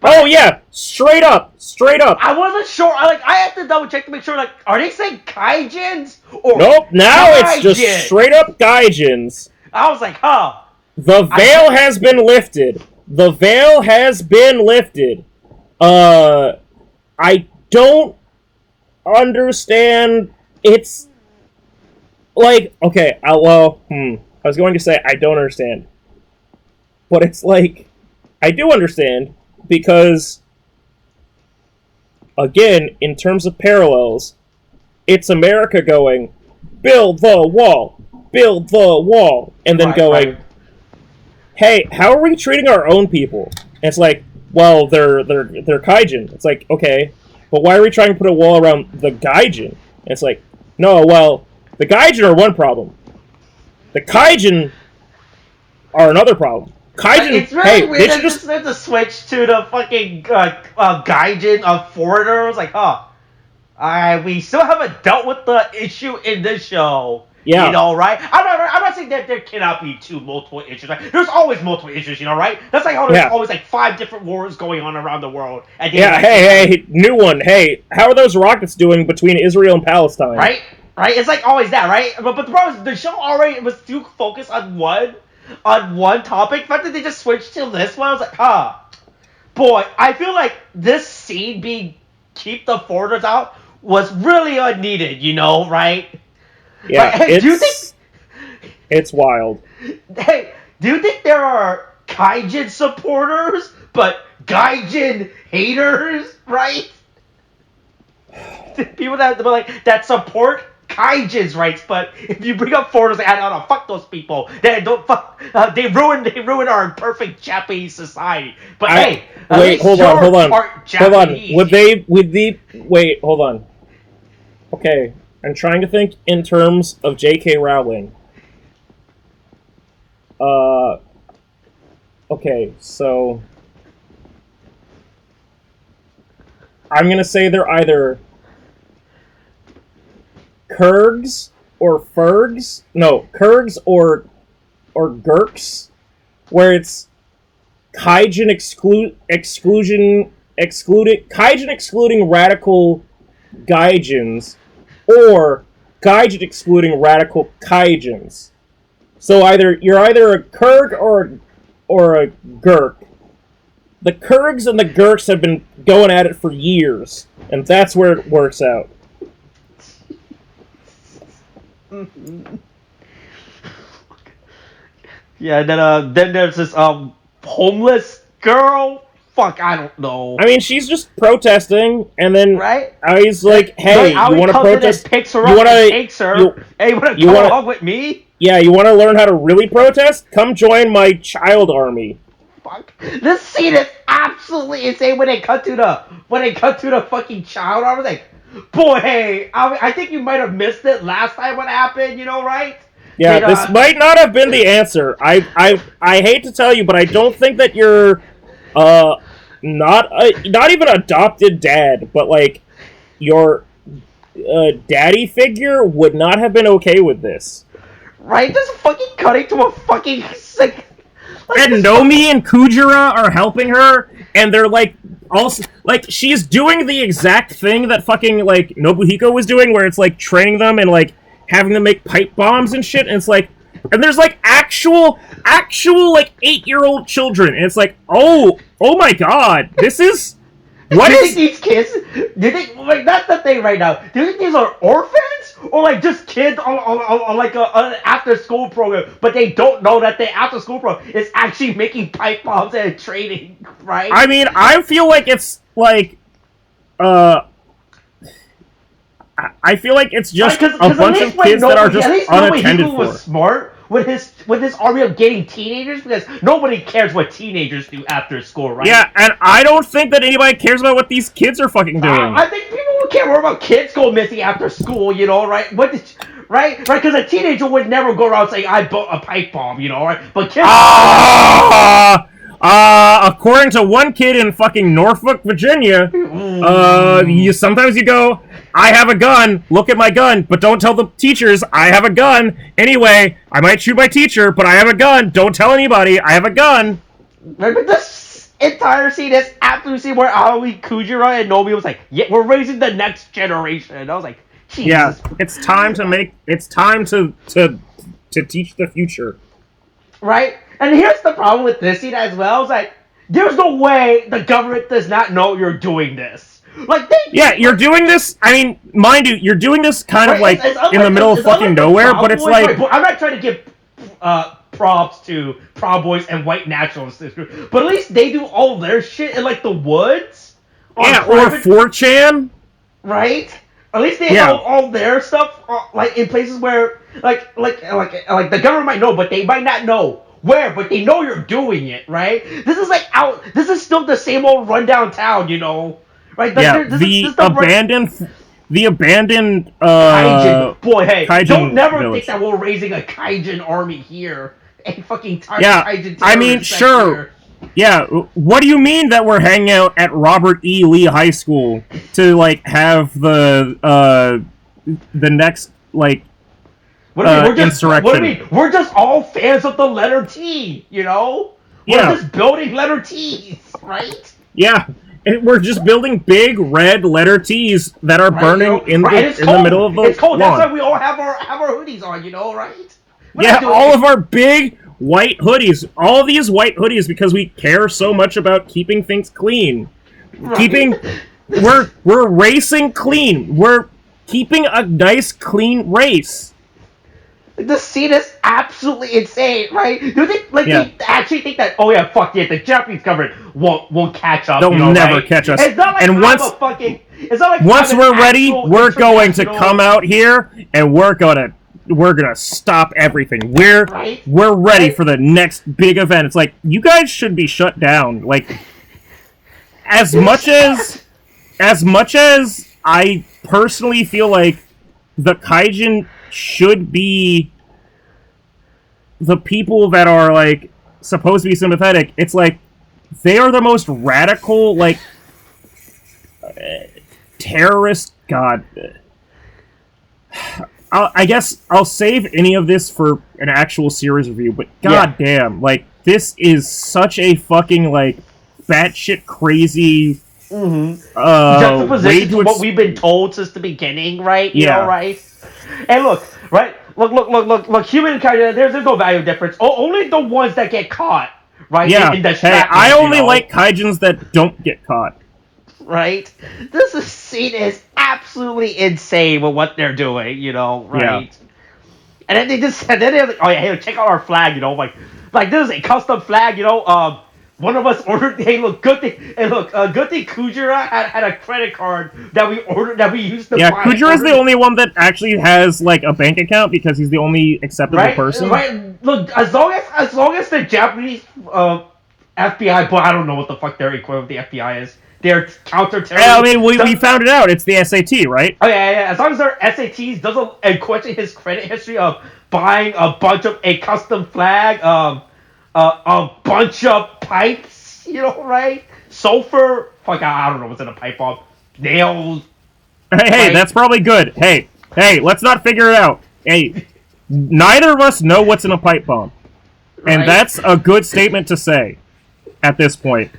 But oh yeah, straight up. I wasn't sure. I had to double check to make sure. Like, are they saying kaijins or nope? Now gaijin? It's just straight up gaijins. I was like, huh. The veil has been lifted. The veil has been lifted. I don't understand. It's like, okay. I was going to say I don't understand, but it's like I do understand. Because, again, in terms of parallels, it's America going, build the wall, and then hey, how are we treating our own people? And it's like, well, they're kaijin. It's like, okay, but why are we trying to put a wall around the gaijin? And it's like, no, well, the gaijin are one problem. The kaijin are another problem. Kaijin, it's really weird that just need to switch to the fucking gaijin of foreigners. Like, we still haven't dealt with the issue in this show. Yeah. You know, right? I'm not saying that there cannot be multiple issues. Right? There's always multiple issues, you know, right? That's like how there's always like 5 different wars going on around the world. Hey, new one. Hey, how are those rockets doing between Israel and Palestine? Right? right? It's like always that, right? But the problem is the show already was too focused on one topic. The fact that they just switched to this one, I was like, boy, I feel like this scene being keep the foreigners out was really unneeded, right? Yeah, like, hey, it's wild. Hey, do you think there are Kaijin supporters, but Gaijin haters, right? People that support Kaijin's rights, but if you bring up foreigners, like, I don't know, fuck those people. They don't fuck. They ruin our perfect Japanese society. But hey, wait, hold on. Wait, hold on. Okay, I'm trying to think in terms of J.K. Rowling. Okay, so I'm gonna say they're either Kurgs or Fergs. No, Kurgs or Gurks, where it's Kaijin excluding radical Gaijins, or Gaijin excluding radical Kaijins. So you're either a Kurg or a Gurk. The Kurgs and the Gurks have been going at it for years, and that's where it works out. Yeah, then there's this homeless girl. Fuck, I don't know. I mean, she's just protesting, and then right? He's like, "Hey, you want to protest? Picks her up and takes her. Hey, you want to come along with me? Yeah, you want to learn how to really protest? Come join my child army." Fuck, this scene is absolutely insane. When they cut to the fucking child army, like, boy, hey, I think you might have missed it last time what happened. Right? Yeah, this might not have been the answer. I hate to tell you, but I don't think that you're not even adopted dad, but like your daddy figure would not have been okay with this. Right? Just fucking cutting to a fucking like and Nomi and Kujira are helping her, and they're like also like she's doing the exact thing that fucking like Nobuhiko was doing, where it's like training them and like having them make pipe bombs and shit, and it's like, and there's like actual like 8-year-old children, and it's like, oh my god, this is what is these kids? Do you think like that's the thing right now? Do you think these are orphans or like just kids on like an after school program, but they don't know that the after school program is actually making pipe bombs and training, right? I mean, I feel like it's like I feel like it's just a bunch of kids that are just unattended for. Was smart with his army of getting teenagers, because nobody cares what teenagers do after school, right? Yeah, and I don't think that anybody cares about what these kids are fucking doing. I think people would care more about kids go missing after school, right? Right? Because a teenager would never go around saying, I built a pipe bomb, right? But kids... according to one kid in fucking Norfolk, Virginia, sometimes you go, I have a gun, look at my gun, but don't tell the teachers I have a gun. Anyway, I might shoot my teacher, but I have a gun. Don't tell anybody I have a gun. But this entire scene is absolutely where Aoi, Kujira, and Nomi was like, yeah, we're raising the next generation. And I was like, Jesus. Yeah, it's time to teach the future. Right? And here's the problem with this scene as well. It's like, there's no way the government does not know you're doing this. Like, you're doing this. I mean, mind you, you're doing this kind of like in the middle of fucking nowhere. But it's like, I'm not trying to give props to Proud Boys and white nationalists, but at least they do all their shit in like the woods. Yeah, or 4chan. Right. At least they have all their stuff like in places where like the government might know, but they might not know where. But they know you're doing it, right? This is like This is still the same old rundown town, Right? The abandoned Kaijin. Boy, hey, Kaijin don't never village. think that we're raising a Kaijin army here. A fucking Kaijin I mean, sure. Here. Yeah, what do you mean that we're hanging out at Robert E. Lee High School to like have the next like insurrection? What do you mean? We're just all fans of the letter T, We're just building letter T's, right? Yeah. We're just building big red letter T's that are burning in the middle of the It's cold. lawn. That's why we all have our hoodies on, right? All of our big white hoodies. All of these white hoodies because we care so much about keeping things clean. Right. We're racing clean. We're keeping a nice, clean race. The scene is absolutely insane, right? Do you think, they actually think that? Oh yeah, fuck yeah, the Japanese government won't catch up. They'll never catch us. It's not like and once we're ready, we're going to come out here and we're gonna stop everything. We're ready for the next big event. It's like you guys should be shut down. Like as much as I personally feel like the Kaijin should be the people that are like supposed to be sympathetic. It's like they are the most radical, like terrorist. God, I guess I'll save any of this for an actual series review. But goddamn, like this is such a fucking like batshit crazy. Juxtaposition to what we've been told since the beginning, right? You know, right? And look, humankind, there's no value difference. Only the ones that get caught, right? Yeah. In the I only like Kaijins that don't get caught. Right? This scene is absolutely insane with what they're doing, right? Yeah. And then they're like, oh yeah, hey, check out our flag, like this is a custom flag, one of us ordered. Hey, look, good thing. Hey, look, good thing Kujira had a credit card that we used to buy. Yeah, Kujira's the only one that actually has like a bank account because he's the only acceptable person. Right. Look, as long as the Japanese FBI, but I don't know what the fuck their equivalent of the FBI is. They're counter-terrorism. I mean, we found it out. It's the SAT, right? Oh yeah. As long as their SATs doesn't question his credit history of buying a bunch of a custom flag, a bunch of pipes, right? Sulfur, fuck, I don't know what's in a pipe bomb. Nails. Hey, that's probably good. Hey, let's not figure it out. Hey, neither of us know what's in a pipe bomb. And that's a good statement to say at this point.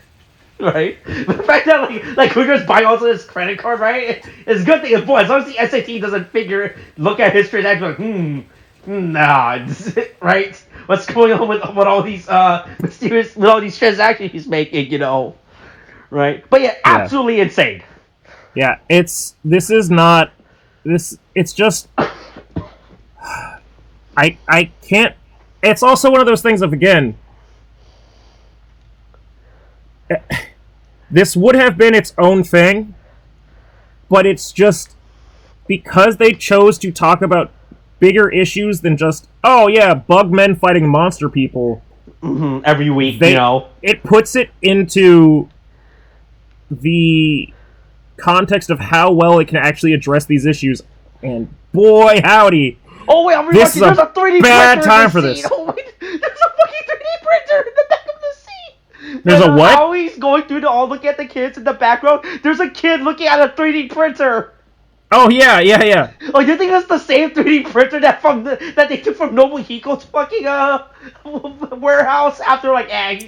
Right? The fact that, like Cougar's buying also his credit card, right? It's a good thing. Boy, as long as the SAT doesn't look at his transaction, nah, right? What's going on with all these mysterious, with all these transactions he's making, right? But yeah, absolutely insane. Yeah, it's just I can't. It's also one of those things of, again, this would have been its own thing, but it's just because they chose to talk about bigger issues than just, oh yeah, bug men fighting monster people. Every week, It puts it into the context of how well it can actually address these issues, and boy howdy. Oh wait, I'm this is there's a 3D bad printer time for this. Oh wait, there's a fucking 3D printer in the back of the scene. There's a what? Always going through to all look at the kids in the background. There's a kid looking at a 3D printer. Oh yeah. Oh, you think that's the same 3D printer that they took from Nobuhiko's fucking warehouse after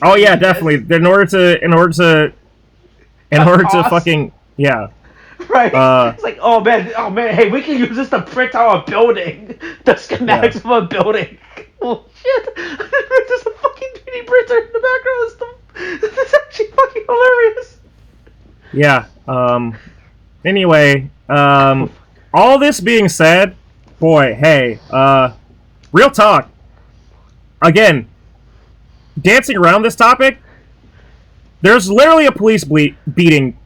Oh yeah, definitely. In order to fucking right. It's like, oh man, hey, we can use this to print out a building, the schematics of a building. Oh shit, there's a fucking 3D printer in the background. That's actually fucking hilarious. Yeah. Anyway, all this being said, boy, hey, real talk. Again, dancing around this topic, there's literally a police beating,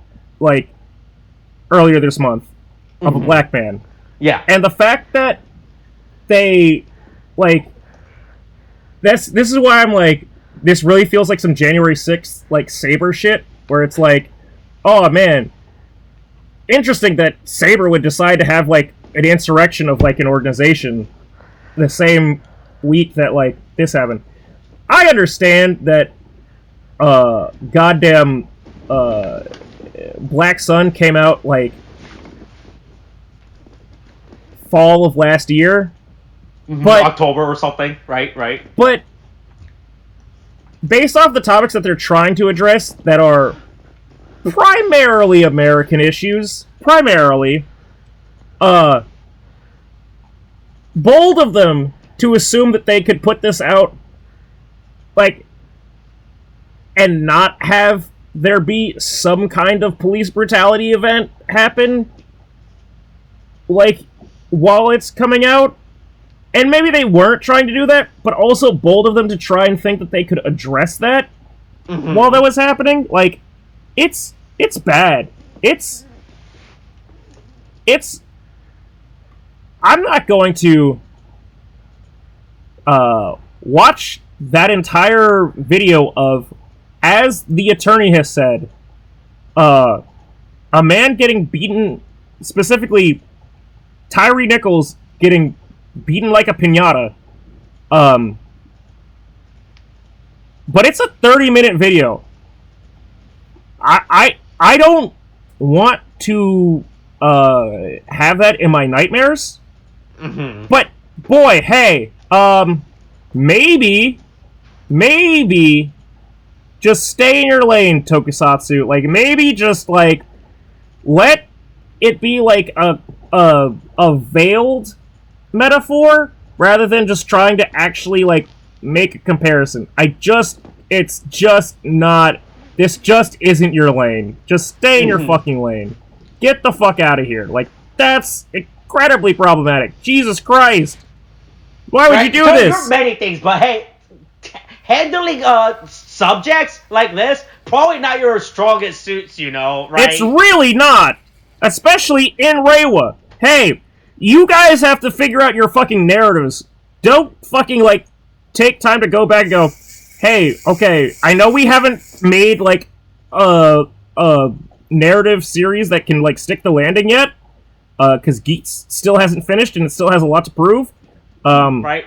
earlier this month of a black man. Yeah. And the fact that they, this is why I'm this really feels like some January 6th, Saber shit, where it's like, oh man, interesting that Saber would decide to have, an insurrection of, an organization the same week that, this happened. I understand that, goddamn, Black Sun came out, fall of last year. But October or something, right? But based off the topics that they're trying to address that are primarily American issues. Primarily. Bold of them to assume that they could put this out, like, and not have there be some kind of police brutality event happen, like, while it's coming out. And maybe they weren't trying to do that, but also bold of them to try and think that they could address that while that was happening. Like, it's bad. It's I'm not going to watch that entire video of, as the attorney has said, a man getting beaten, specifically Tyree Nichols getting beaten like a piñata. But it's a 30-minute video. I don't want to have that in my nightmares. But boy, hey, maybe just stay in your lane, tokusatsu. Like, maybe just, like, let it be like a veiled metaphor rather than just trying to actually, like, make a comparison. This just isn't your lane. Just stay in your fucking lane. Get the fuck out of here. Like, that's incredibly problematic. Jesus Christ. Why would you do this? There are many things, but hey, handling subjects like this, probably not your strongest suits, you know, right? It's really not. Especially in Reiwa. Hey, you guys have to figure out your fucking narratives. Don't fucking, like, take time to go back and go, hey, okay, I know we haven't made, like, a narrative series that can, like, stick the landing yet, because Geats still hasn't finished and it still has a lot to prove. Right.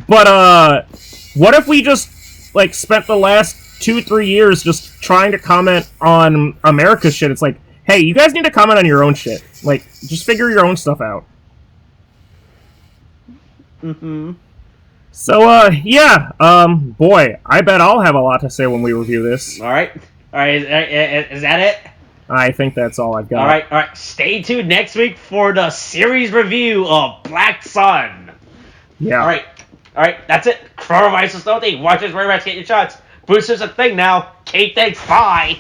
But, what if we just, like, spent the last 2-3 years just trying to comment on America's shit? It's like, hey, you guys need to comment on your own shit. Like, just figure your own stuff out. So, yeah, boy, I bet I'll have a lot to say when we review this. Alright, is that it? I think that's all I've got. Alright, stay tuned next week for the series review of Black Sun. Yeah. Alright, that's it. Coronavirus is nothing. Watch this, Ray Rats, get your shots. Boosters a thing now. Kate, thanks, bye!